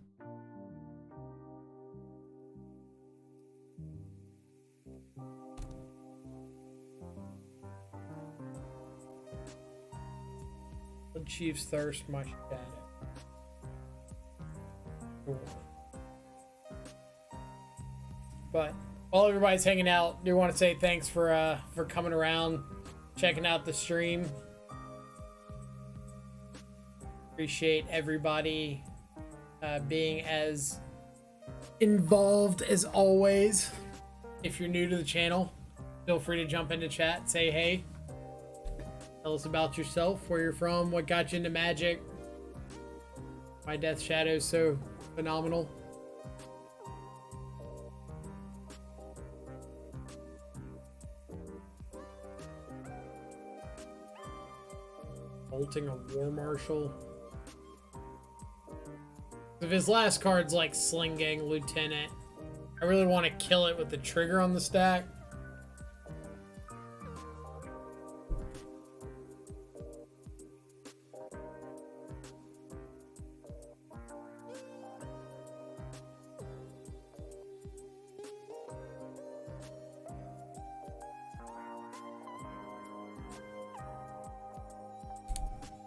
The Chief's Thirst, my shadow. Cool. But while everybody's hanging out, do want to say thanks for coming around, checking out the stream. Appreciate everybody being as involved as always. If you're new to the channel, feel free to jump into chat, say hey. Tell us about yourself, where you're from, what got you into magic. My Death Shadow is so phenomenal. Bolting a War Marshal. If his last card's like Sling Gang Lieutenant, I really want to kill it with the trigger on the stack.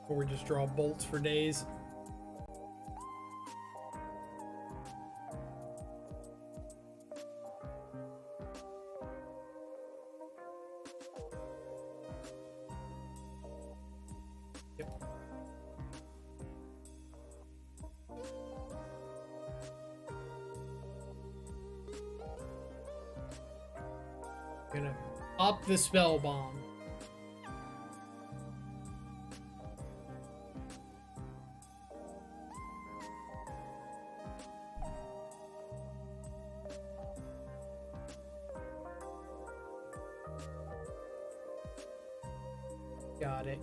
Or we just draw bolts for days. Yep. Gonna pop the spell bomb. Got it.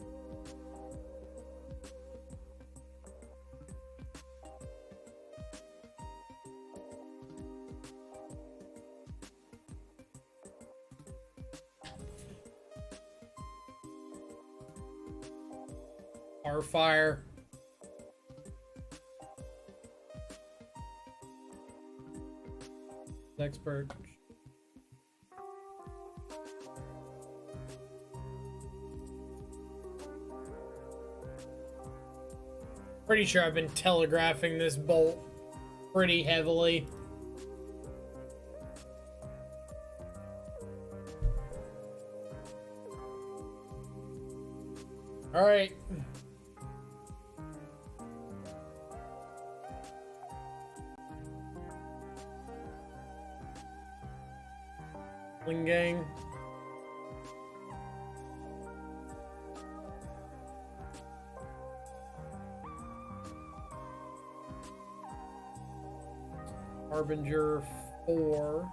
Fire. Expert. Pretty sure I've been telegraphing this bolt pretty heavily. All right. Sling Gang. Harbinger 4.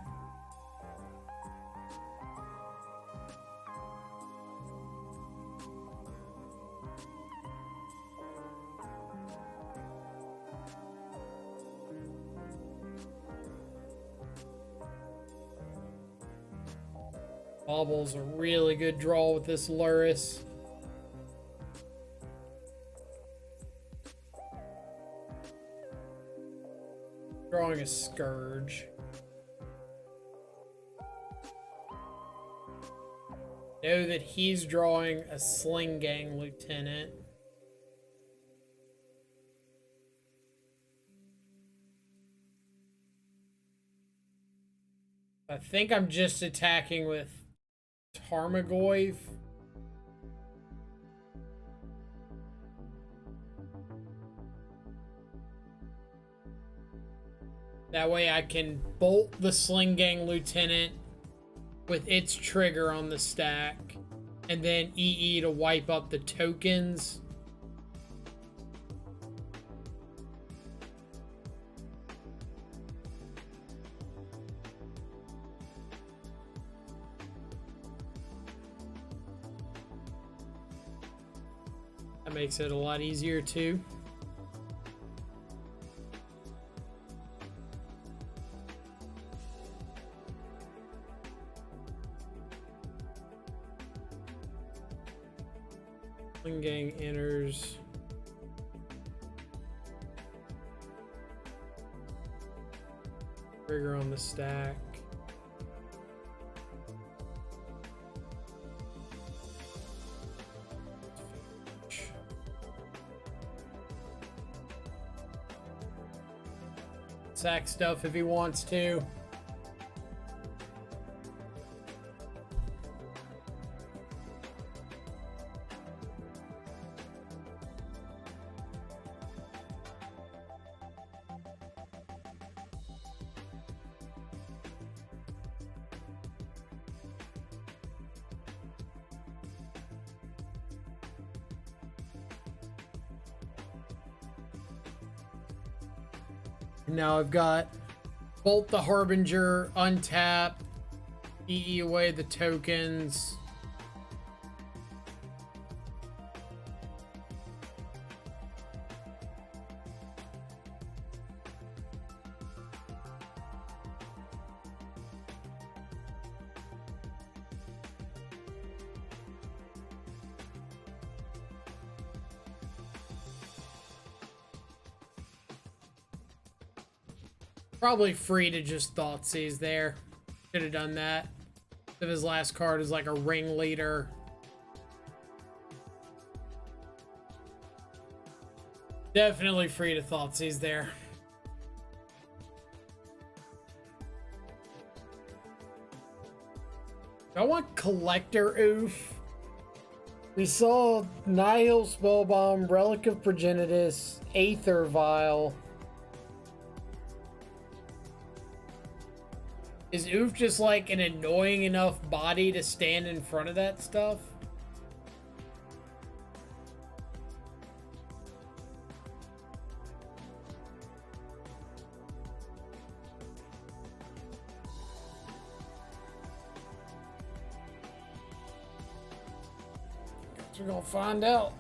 Bobble's a really good draw with this Luris. Drawing a Scourge. Know that he's drawing a Sling Gang Lieutenant. I think I'm just attacking with Tarmogoyf. That way I can bolt the Sling Gang Lieutenant with its trigger on the stack, and then EE to wipe up the tokens. That makes it a lot easier too. Sling Gang enters. Trigger on the stack. sack stuff if he wants to. Now I've got Bolt the Harbinger, untap, EE away the tokens. Probably free to just Thoughtseize there. Should have done that. If his last card is like a ringleader. Definitely free to Thoughtseize there. I want Collector Ouphe. We saw Nihil Spellbomb, Relic of Progenitus, Aether Vial. Is Ouphe just like an annoying enough body to stand in front of that stuff? Guess we're gonna find out.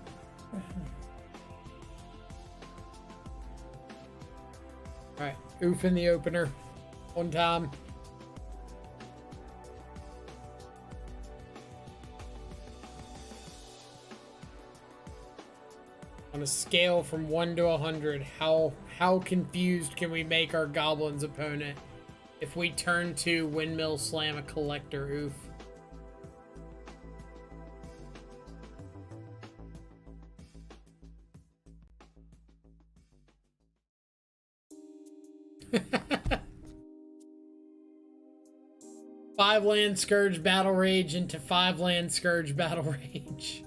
Alright, Ouphe in the opener. One time. On a scale from 1 to 100, how confused can we make our Goblins opponent if we turn to Windmill Slam a Collector Ouphe? 5-land Scourge Battle Rage into 5-land Scourge Battle Rage.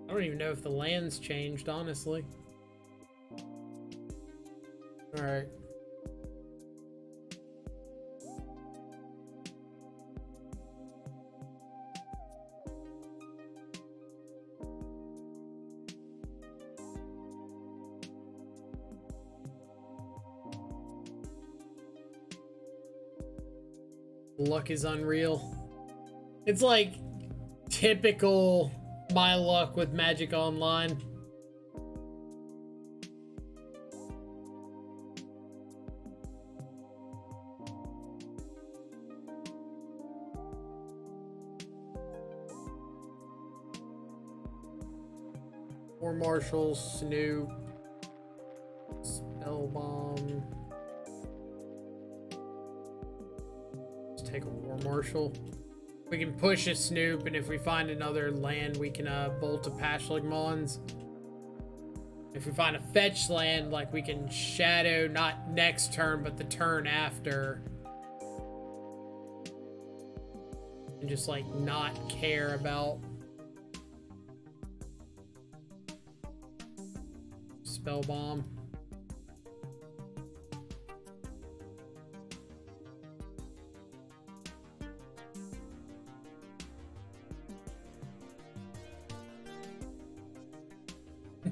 I don't even know if the land's changed, honestly. Alright. Luck is unreal. It's like typical my luck with Magic Online. War Marshal, Snoop, Spellbomb. Let's take a War Marshal. We can push a Snoop, and if we find another land, we can bolt a Pashligmons. If we find a fetch land, like we can shadow, not next turn, but the turn after. And just like not care about Spellbomb.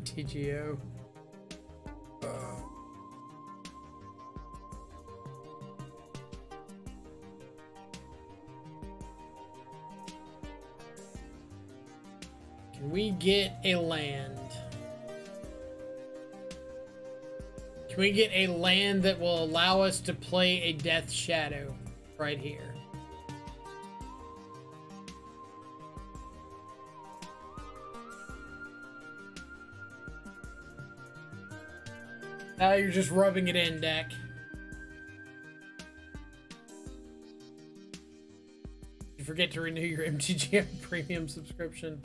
TGO. Can we get a land? Can we get a land that will allow us to play a Death Shadow right here? Now you're just rubbing it in, deck. You forget to renew your MTGO premium subscription.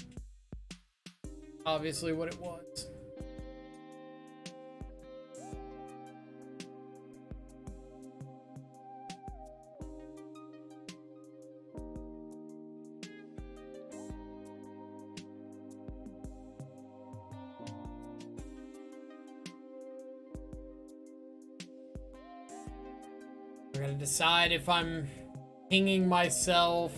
Obviously what it was. We're gonna decide if I'm pinging myself.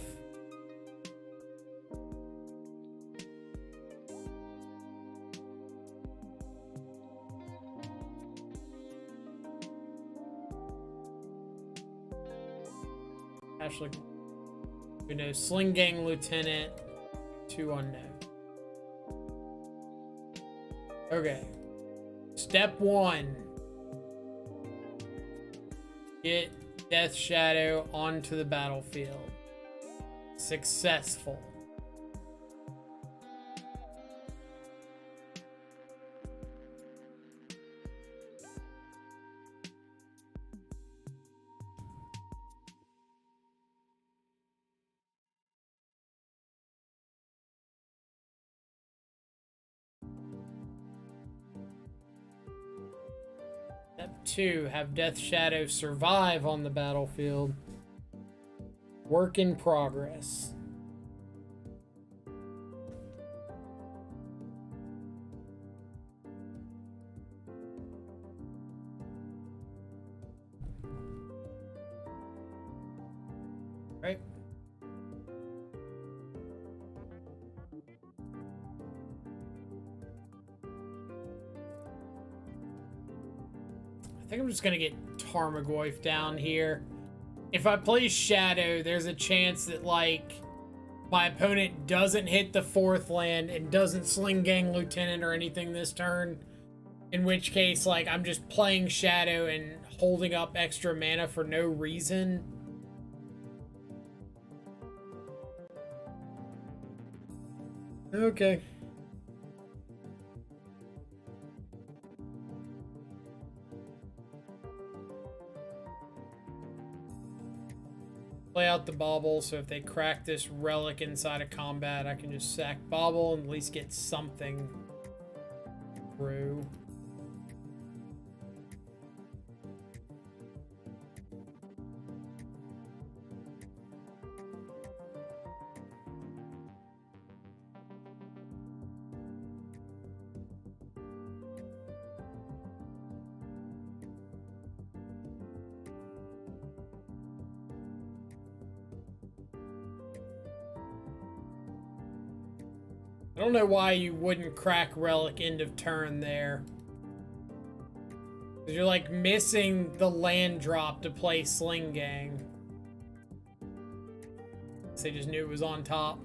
Ashley, we know Sling Gang Lieutenant, 2 unknown. Okay. Step 1. Get Death Shadow onto the battlefield. Successful. Step 2, have Death Shadow survive on the battlefield. Work in progress. Right. I think I'm just gonna get Tarmogoyf down here. If I play Shadow, there's a chance that, like, my opponent doesn't hit the 4th land and doesn't Sling Gang Lieutenant or anything this turn. In which case, like, I'm just playing Shadow and holding up extra mana for no reason. Okay. Play out the Bauble, so if they crack this relic inside of combat, I can just sack Bauble and at least get something through. I don't know why you wouldn't crack Relic end of turn there. Because you're like missing the land drop to play Sling Gang. So they just knew it was on top.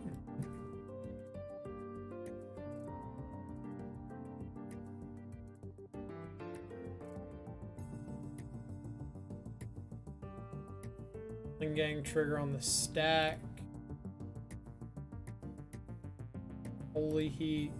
Sling Gang trigger on the stack. Holy heat.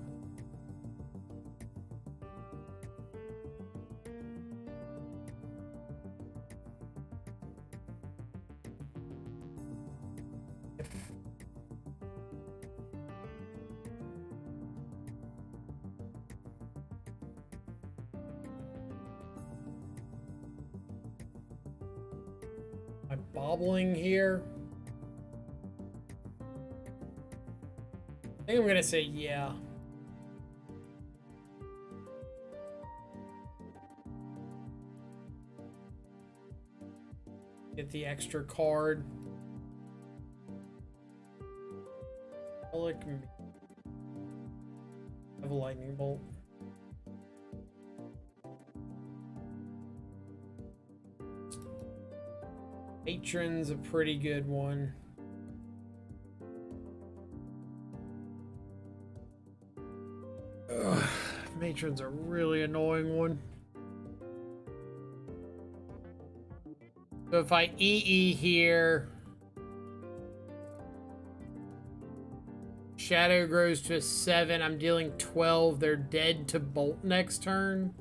Am I bobbling here? I think I'm gonna say yeah. Get the extra card. Relic. Have a lightning bolt. Matron's a pretty good one. Ugh, Matron's a really annoying one. So if I EE here, Shadow grows to a 7, I'm dealing 12, they're dead to bolt next turn.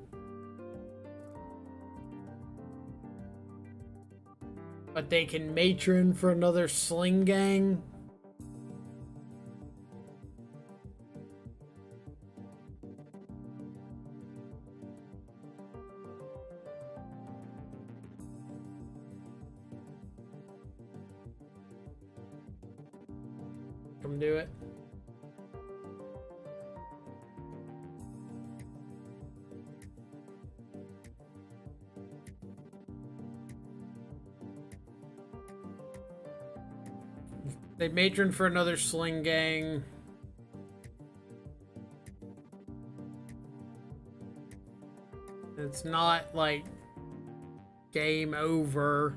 But they can Matron for another Sling Gang. Come do it. They matron for another sling gang. It's not like game over.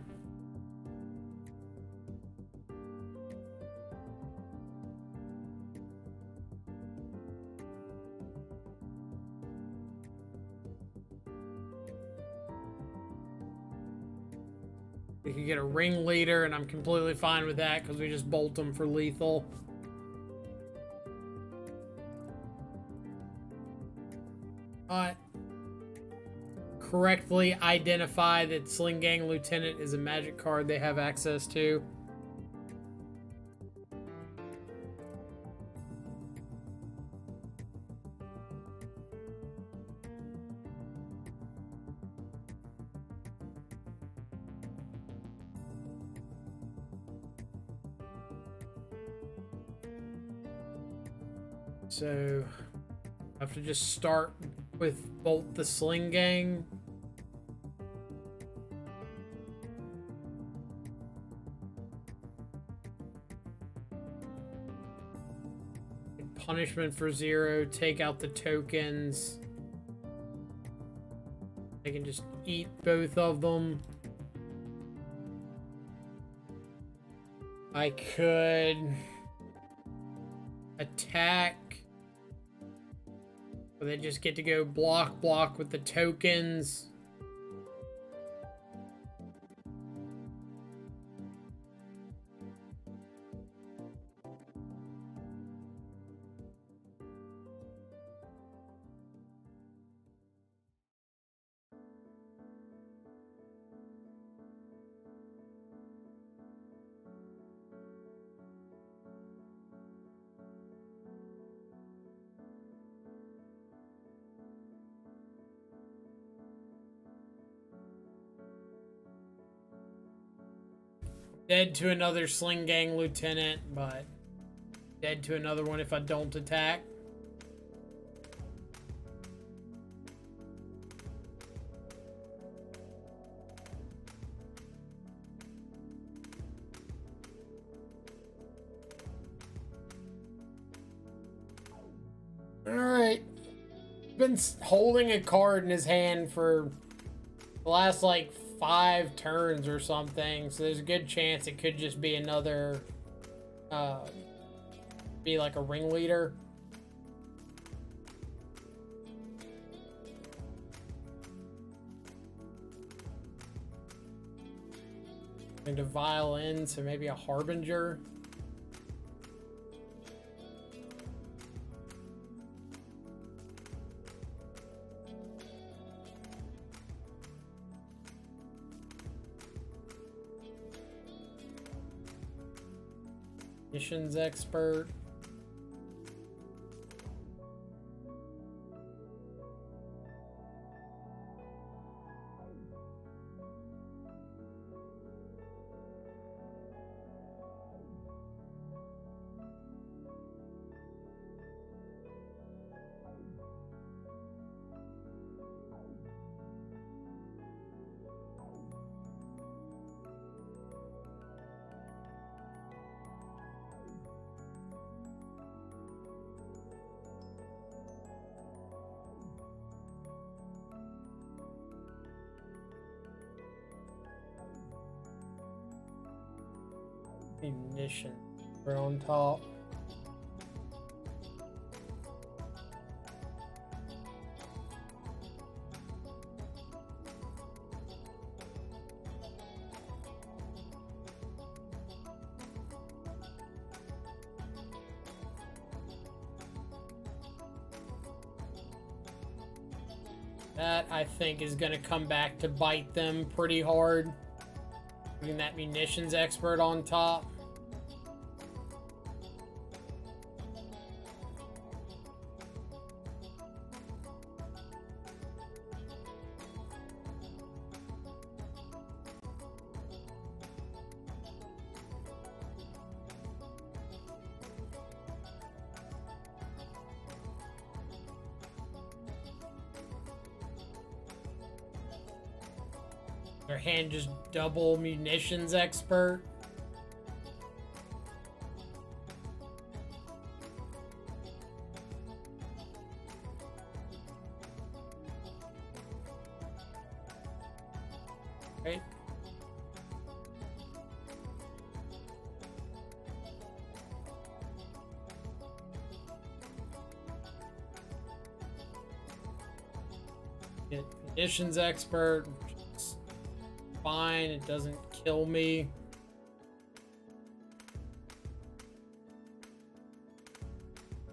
We could get a ringleader, and I'm completely fine with that because we just bolt them for lethal. Correctly identify that Sling Gang Lieutenant is a magic card they have access to. So, I have to just start with Bolt the Sling Gang. Punishment for 0, take out the tokens. I can just eat both of them. I could attack. But they just get to go block with the tokens. Dead to another Sling Gang Lieutenant, but dead to another one if I don't attack. Alright. Been holding a card in his hand for the last, like, 5 turns or something, so there's a good chance it could just be another, be like a ringleader. And a violin, so maybe a harbinger. Missions expert. Munition. We're on top. That, I think, is going to come back to bite them pretty hard. Putting that munitions expert on top. Their hand just double munitions expert. Right? Get conditions expert, which is fine. It doesn't kill me.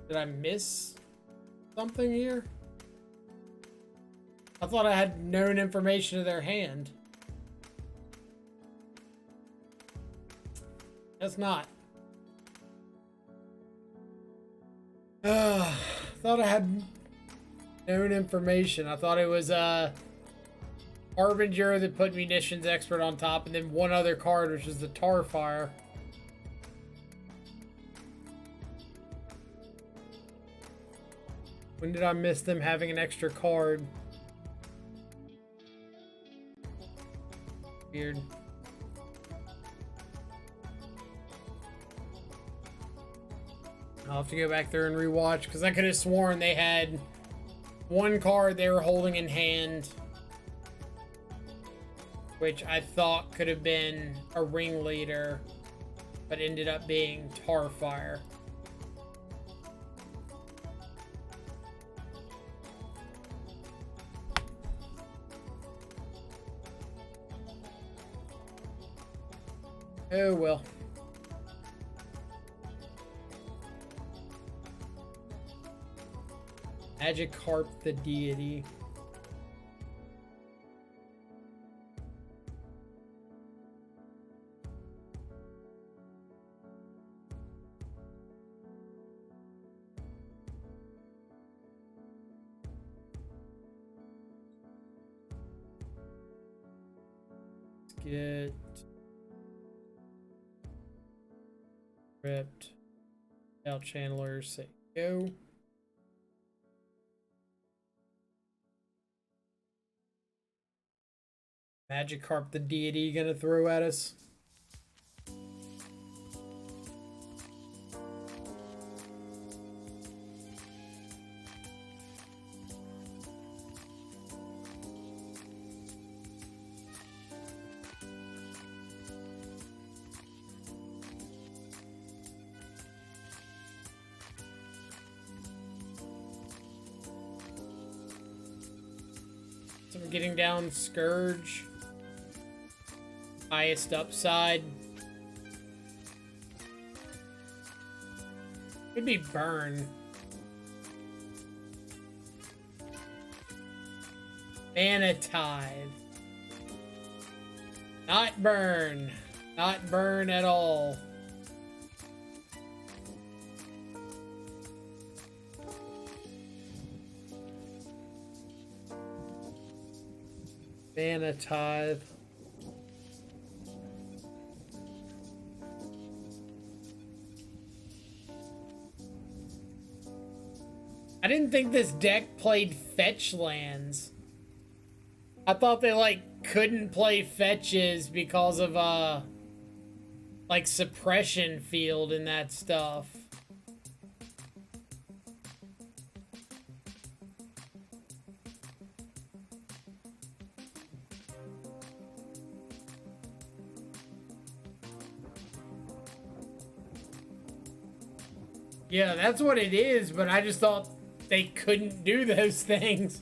Did I miss something here? I thought I had known information to their hand. That's not. Thought I had known information. I thought it was Harbinger that put munitions expert on top, and then one other card, which is the Tar Fire. When did I miss them having an extra card? Weird. I'll have to go back there and rewatch, because I could have sworn they had one card they were holding in hand, which I thought could have been a ringleader, but ended up being Tar Fire. Oh well. Magikarp the deity. Let's get ripped out channelers. Say go. Magikarp the deity gonna throw at us. So I'm getting down Scourge. Highest upside. Could be Burn. Tithe. Not Burn. Not Burn at all. Tithe. I didn't think this deck played fetch lands. I thought they like couldn't play fetches because of like suppression field and that stuff. Yeah, that's what it is, but I just thought they couldn't do those things.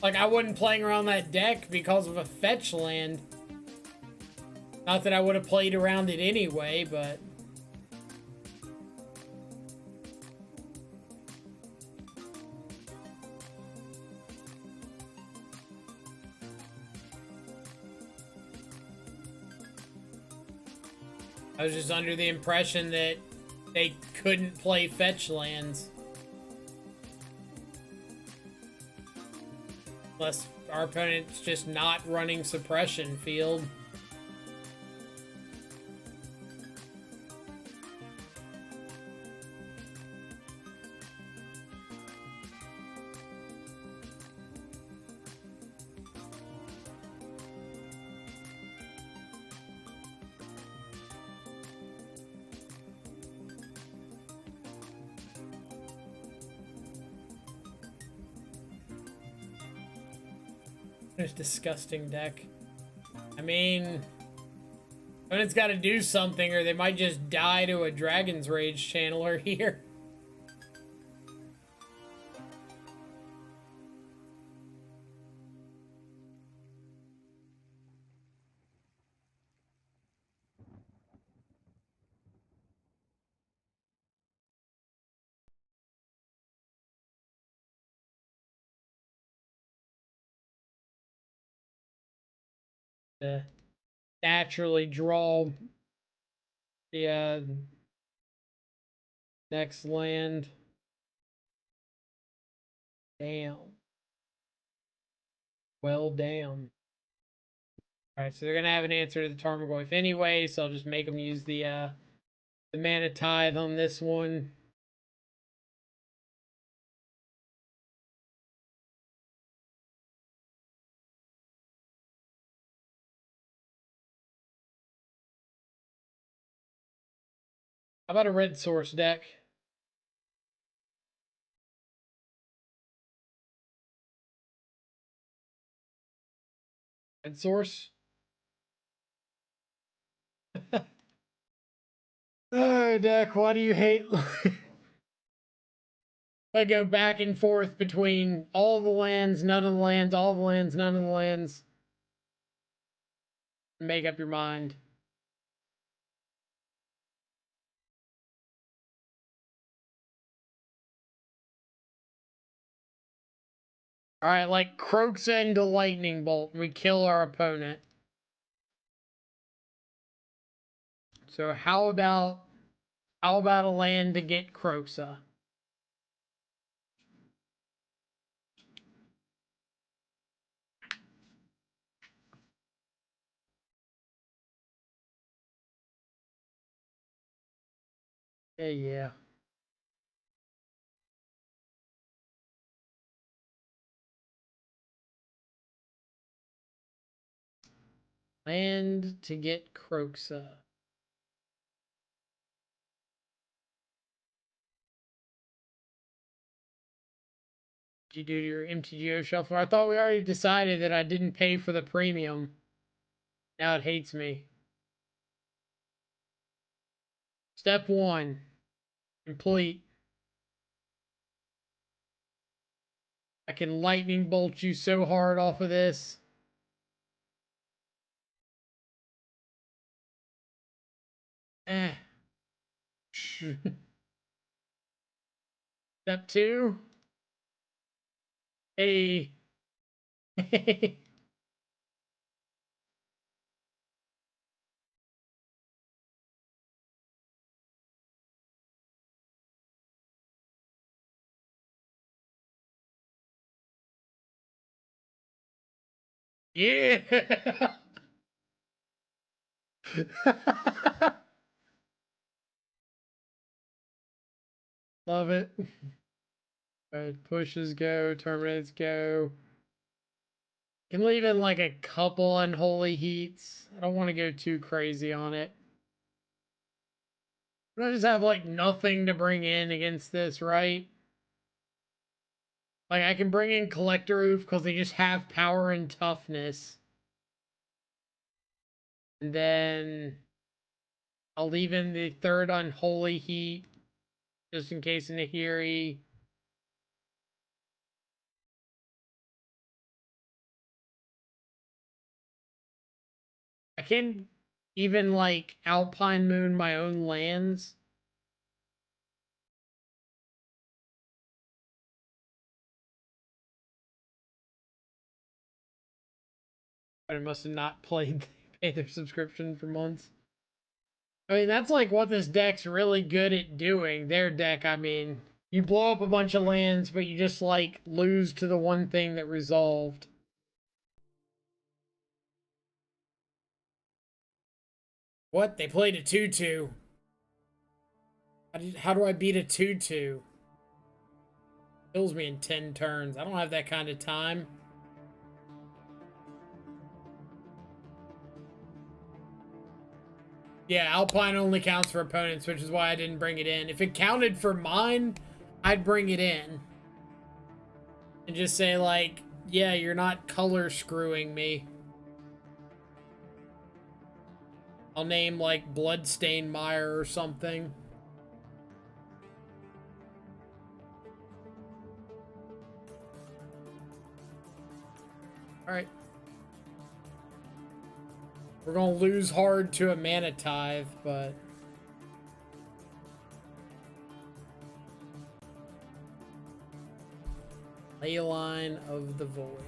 Like, I wasn't playing around that deck because of a fetch land. Not that I would have played around it anyway, but... I was just under the impression that they couldn't play fetch lands. Unless our opponent's just not running suppression field. This disgusting deck. I mean, opponent's got to do something, or they might just die to a Dragon's Rage channeler here. To naturally draw the next land. Damn. Well, damn. Alright, so they're gonna have an answer to the Tarmogoyf anyway, so I'll just make them use the mana tithe on this one. How about a red source deck? Red source? Oh, deck, why do you hate? I go back and forth between all the lands, none of the lands, all the lands, none of the lands. Make up your mind. Alright, like Croaksa into Lightning Bolt. We kill our opponent. So how about a land to get Croaksa? Yeah. Land to get Croaksa. Did you do your MTGO shuffle? I thought we already decided that I didn't pay for the premium. Now it hates me. Step 1. Complete. I can lightning bolt you so hard off of this. Eh. Step 2. Hey. Yeah. Love it. Alright, pushes go, terminates go. Can leave in like a couple unholy heats. I don't want to go too crazy on it. But I just have like nothing to bring in against this, right? Like I can bring in Collector Ouphe because they just have power and toughness. And then I'll leave in the third unholy heat just in case in the Nahiri. I can even like Alpine Moon my own lands. But I must have not played pay their subscription for months. I mean, that's like what this deck's really good at doing. Their deck, I mean. You blow up a bunch of lands, but you just like lose to the one thing that resolved. What? They played a 2-2. How do I beat a 2-2? Kills me in 10 turns. I don't have that kind of time. Yeah, Alpine only counts for opponents, which is why I didn't bring it in. If it counted for mine, I'd bring it in. And just say, like, yeah, you're not color screwing me. I'll name like Bloodstained Mire or something. Alright. We're gonna lose hard to a Mana Tithe, but... Leyline of the Void.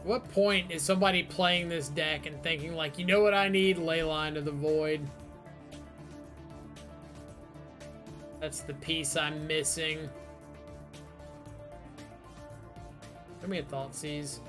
What point is somebody playing this deck and thinking like, you know what I need? Leyline of the Void. That's the piece I'm missing. Give me a Thoughtseize.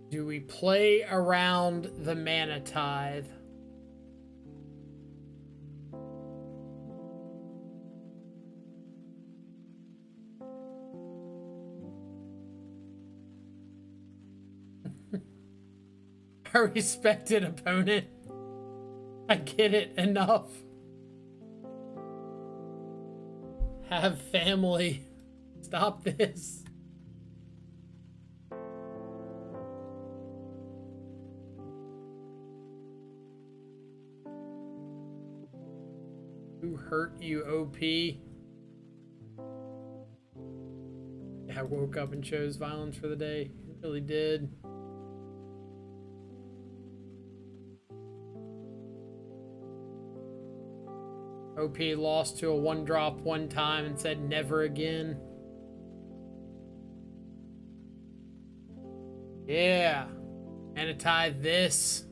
Do we play around the Mana Tithe? A respected opponent. I get it. Enough. Have family. Stop this. Who hurt you, OP? I woke up and chose violence for the day. It really did. OP lost to a 1-drop one time and said never again. Yeah. And tie this.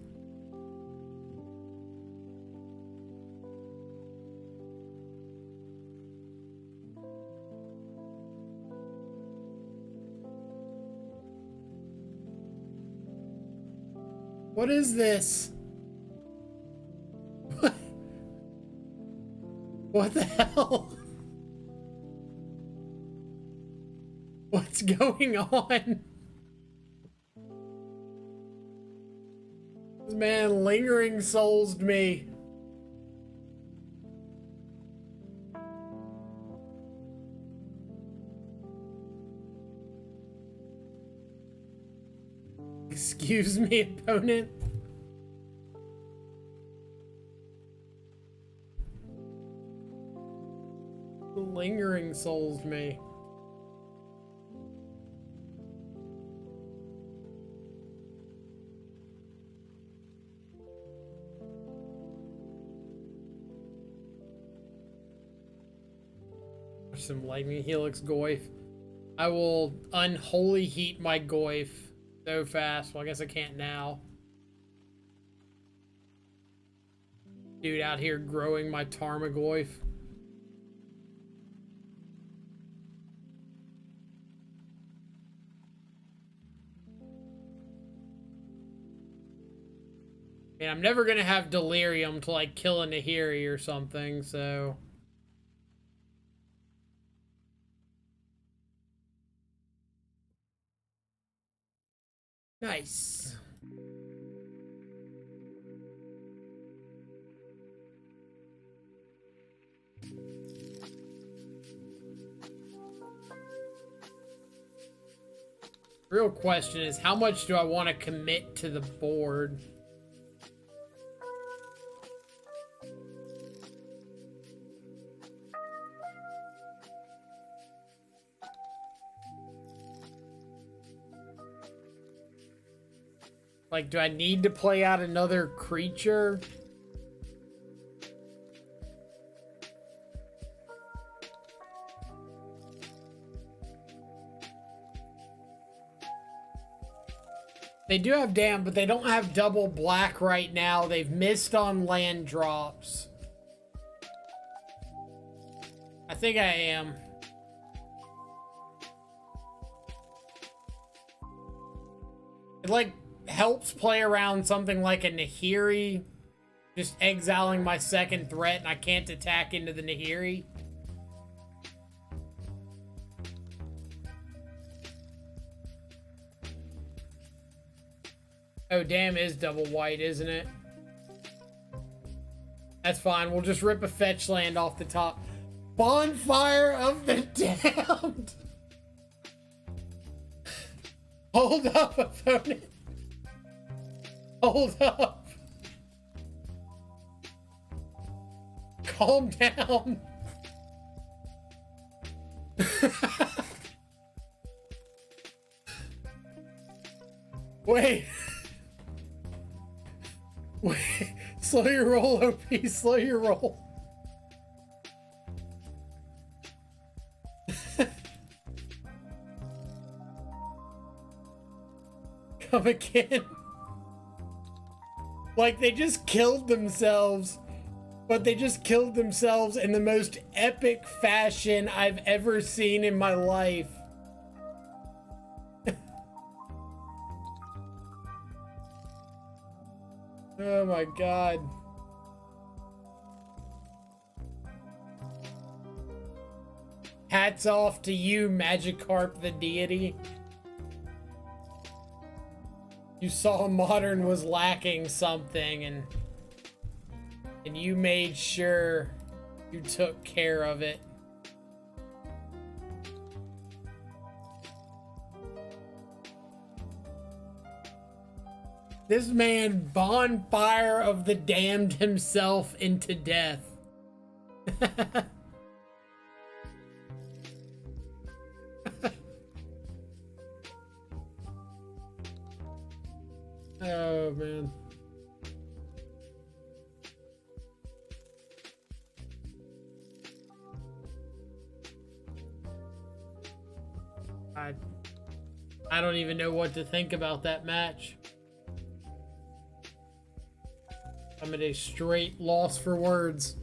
What is this? What the hell? What's going on? This man lingering soulsed me. Excuse me, opponent. Lingering souls me. Some lightning helix Goyf. I will unholy heat my Goyf so fast. Well, I guess I can't now. Dude out here growing my Tarmogoyf. And I'm never gonna have Delirium to like kill a Nahiri or something, so. Nice. Real question is, how much do I want to commit to the board? Like, do I need to play out another creature? They do have Dam, but they don't have double black right now. They've missed on land drops. I think I am. Like, helps play around something like a Nahiri, just exiling my second threat and I can't attack into the Nahiri. Oh, damn, it is double white, isn't it? That's fine. We'll just rip a fetch land off the top. Bonfire of the Damned. Hold up, opponent. Hold up. Calm down. Wait. Wait. Slow your roll, OP. Slow your roll. Come again. Like they just killed themselves, but they just killed themselves in the most epic fashion I've ever seen in my life. Oh my god. Hats off to you, Magikarp the deity. You saw Modern was lacking something and you made sure you took care of it. This man Bonfire of the Damned himself into death. Oh, man. I don't even know what to think about that match. I'm at a straight loss for words.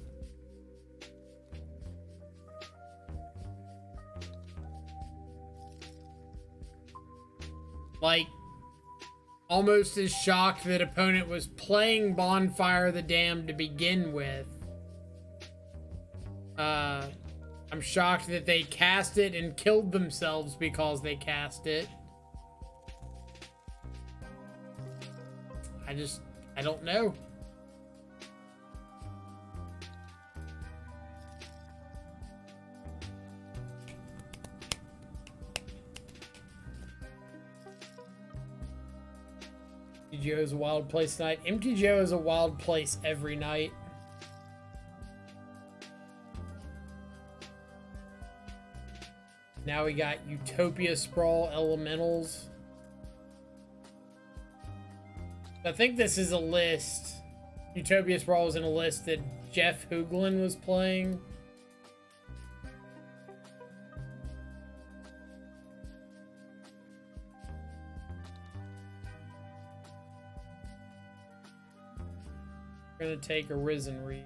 Like, almost as shocked that opponent was playing Bonfire the Damned to begin with. I'm shocked that they cast it and killed themselves because they cast it. I don't know. MTGO is a wild place tonight. MTGO is a wild place every night. Now we got Utopia Sprawl Elementals. I think this is a list. Utopia Sprawl was in a list that Jeff Hooglin was playing. We're gonna take a Risen Reef.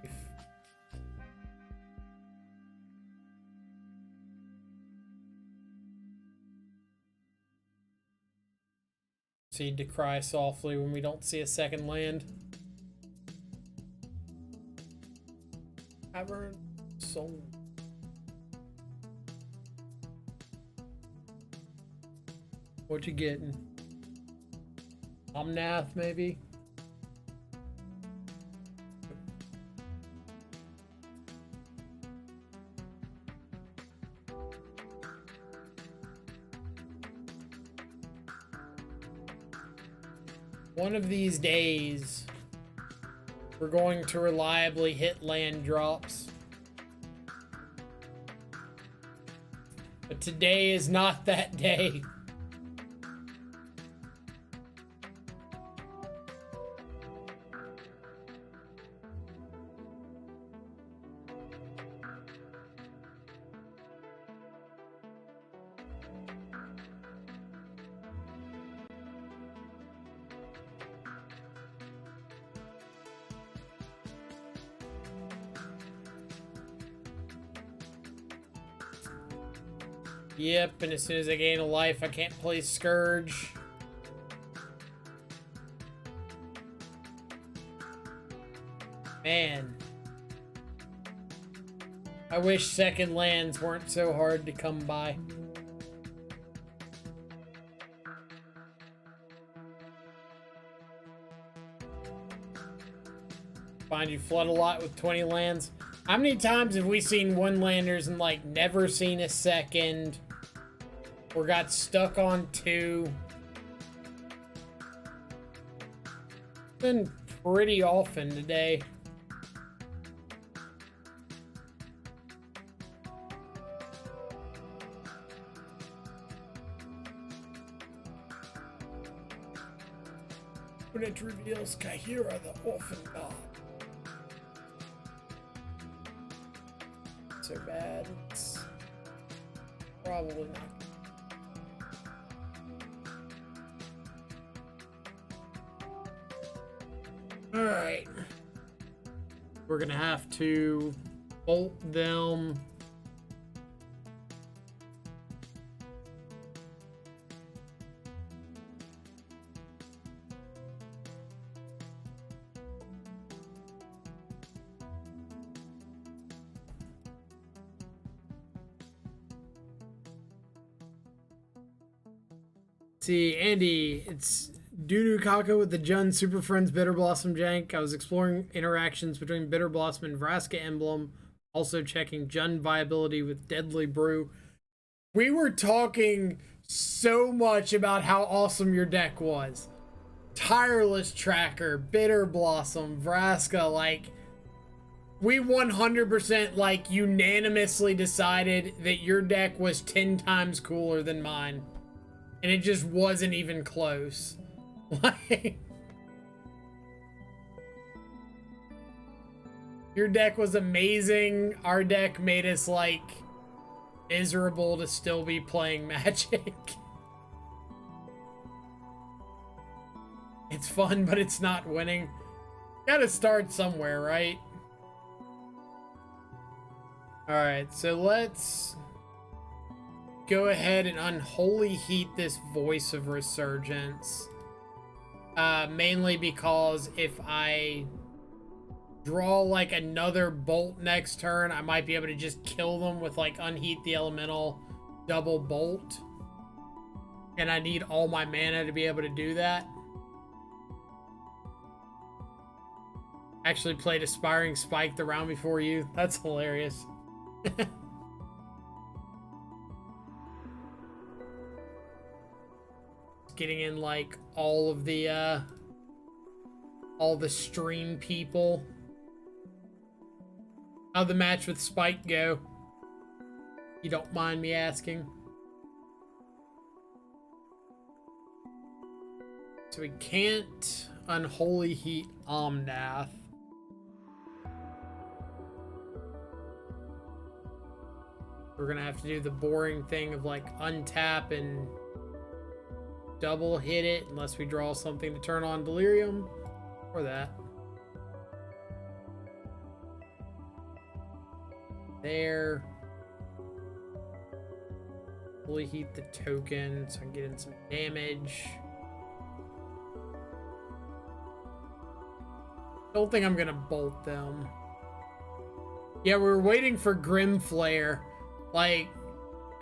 Proceed to cry softly when we don't see a second land. Cavern Soul. What you getting? Omnath, maybe? One of these days, we're going to reliably hit land drops. But today is not that day. Yep, and as soon as I gain a life, I can't play Scourge. Man. I wish second lands weren't so hard to come by. Find you flood a lot with 20 lands. How many times have we seen one landers and like never seen a second? Or got stuck on two? Been pretty often today. When it reveals Kahira the orphan god. So bad. It's probably not. Alright. We're gonna have to bolt them. See, Andy, it's Dudu Kaka with the Jun Super Friends Bitter Blossom Jank. I was exploring interactions between Bitter Blossom and Vraska Emblem, also checking Jun viability with Deadly Brew. We were talking so much about how awesome your deck was. Tireless Tracker, Bitter Blossom, Vraska, like, we 100% like unanimously decided that your deck was 10 times cooler than mine. And it just wasn't even close. Like, your deck was amazing. Our deck made us, like, miserable to still be playing Magic. It's fun, but it's not winning. Gotta start somewhere, right? Alright, so let's go ahead and unholy heat this Voice of Resurgence. Mainly because if I draw like another bolt next turn, I might be able to just kill them with like Unheat the Elemental, double bolt. And I need all my mana to be able to do that. Actually played Aspiring Spike the round before you. That's hilarious. Getting in like all the stream people. How'd the match with Spike go? You don't mind me asking? So we can't unholy heat Omnath. We're gonna have to do the boring thing of like untap and double hit it unless we draw something to turn on Delirium or that. There. Fully heat the token so I can get in some damage. Don't think I'm gonna bolt them. Yeah, we were waiting for Grim Flare. Like,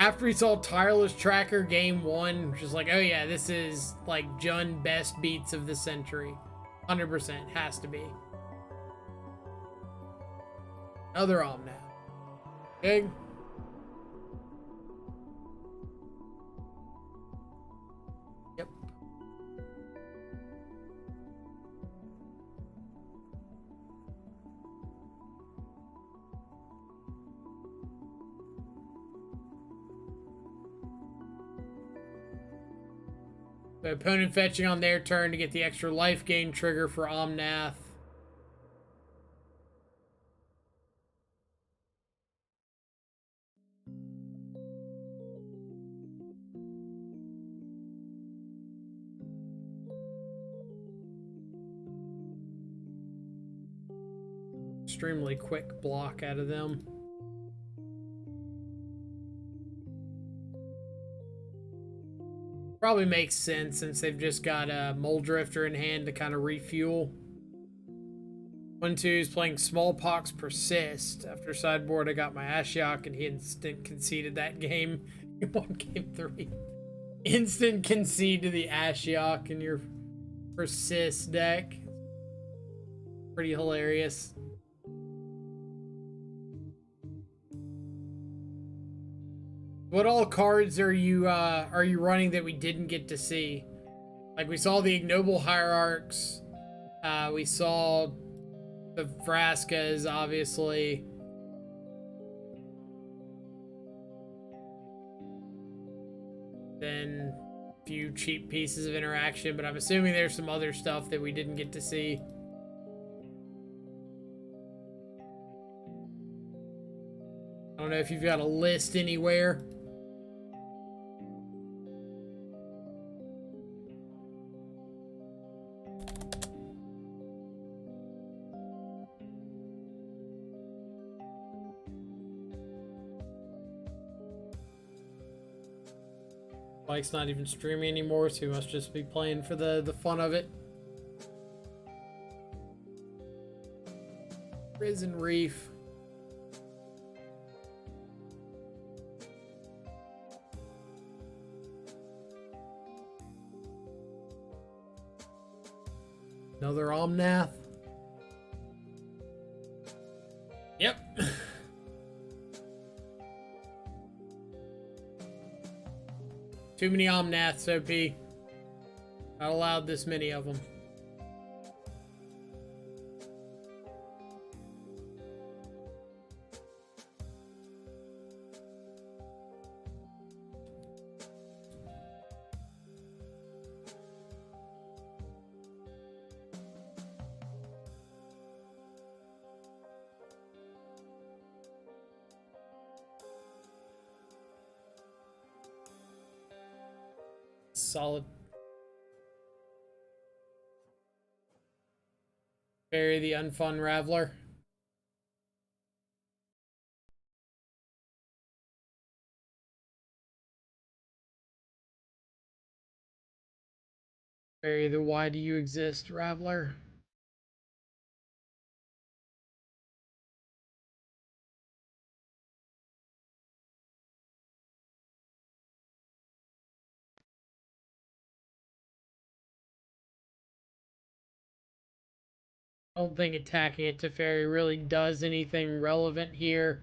after we saw Tireless Tracker game 1, which is like, oh yeah, this is like Jun best beats of the century. 100% has to be. Another Omnath. Big. Yep. The opponent fetching on their turn to get the extra life gain trigger for Omnath. Extremely quick block out of them. Probably makes sense since they've just got a Mole Drifter in hand to kind of refuel. 1-2 is playing Smallpox Persist. After sideboard, I got my Ashiok, and he instant conceded that game. You won game 3. Instant concede to the Ashiok in your Persist deck. Pretty hilarious. What all cards are you running that we didn't get to see? Like, we saw the Ignoble Hierarchs. We saw the Vraskas, obviously. Then a few cheap pieces of interaction, but I'm assuming there's some other stuff that we didn't get to see. I don't know if you've got a list anywhere. Mike's not even streaming anymore, so he must just be playing for the fun of it. Risen Reef. Another Omnath. Yep. Too many Omnaths, OP. Not allowed this many of them. Solid. Bury the Unfun Raveler. Bury the Why Do You Exist Raveler. I don't think attacking a Teferi really does anything relevant here.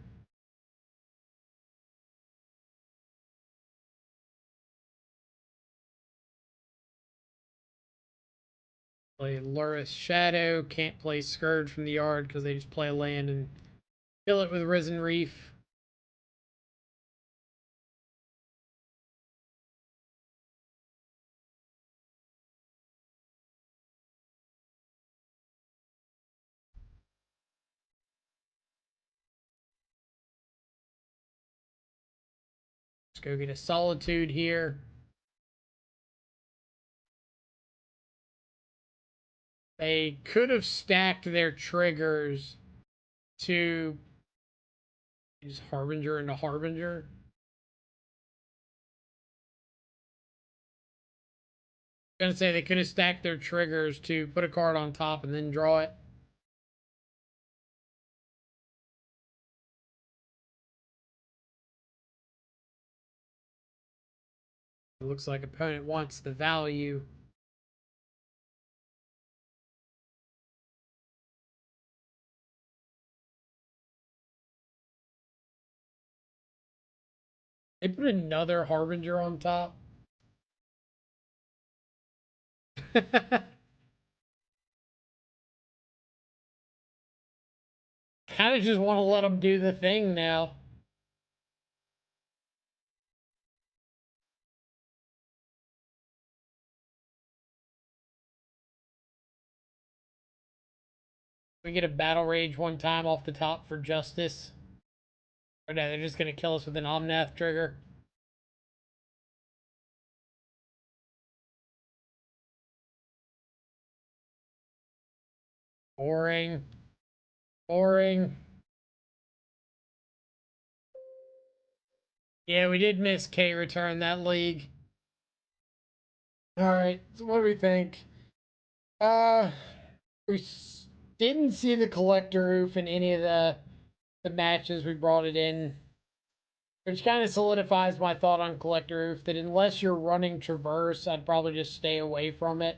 Play Luris Shadow, can't play Scourge from the yard because they just play a land and kill it with Risen Reef. Let's go get a Solitude here. They could have stacked their triggers to use Harbinger into Harbinger. I'm gonna say they could have stacked their triggers to put a card on top and then draw it. It looks like opponent wants the value. They put another Harbinger on top. Kind of just want to let them do the thing now. We get a Battle Rage one time off the top for Justice. Or no, they're just going to kill us with an Omnath trigger. Boring. Boring. Yeah, we did miss K return that league. Alright, so what do we think? We Didn't see the Collector Ouphe in any of the matches we brought it in. Which kind of solidifies my thought on Collector Ouphe, that unless you're running Traverse, I'd probably just stay away from it.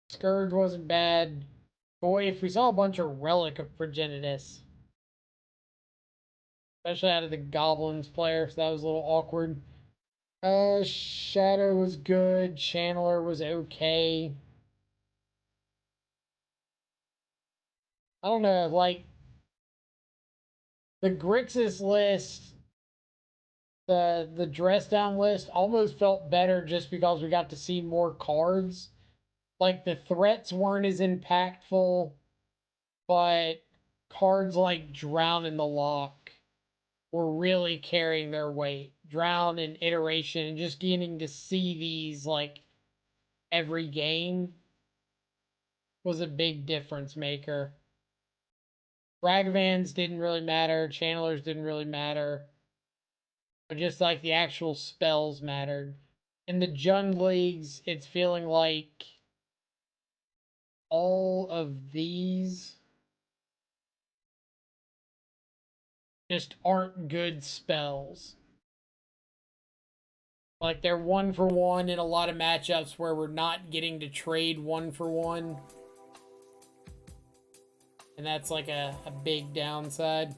Scourge wasn't bad. Boy, if we saw a bunch of Relic of Progenitus. Especially out of the Goblins player, so that was a little awkward. Shadow was good. Channeler was okay. I don't know, like, the Grixis list, the dress down list almost felt better just because we got to see more cards. Like, the threats weren't as impactful, but cards like Drown in the Lock were really carrying their weight. Drown and Iteration, and just getting to see these, like, every game was a big difference maker. Ragavans didn't really matter, Channelers didn't really matter, but just like the actual spells mattered. In the Jund leagues, it's feeling like all of these just aren't good spells. Like, they're 1-for-1 in a lot of matchups where we're not getting to trade 1-for-1. And that's like a big downside.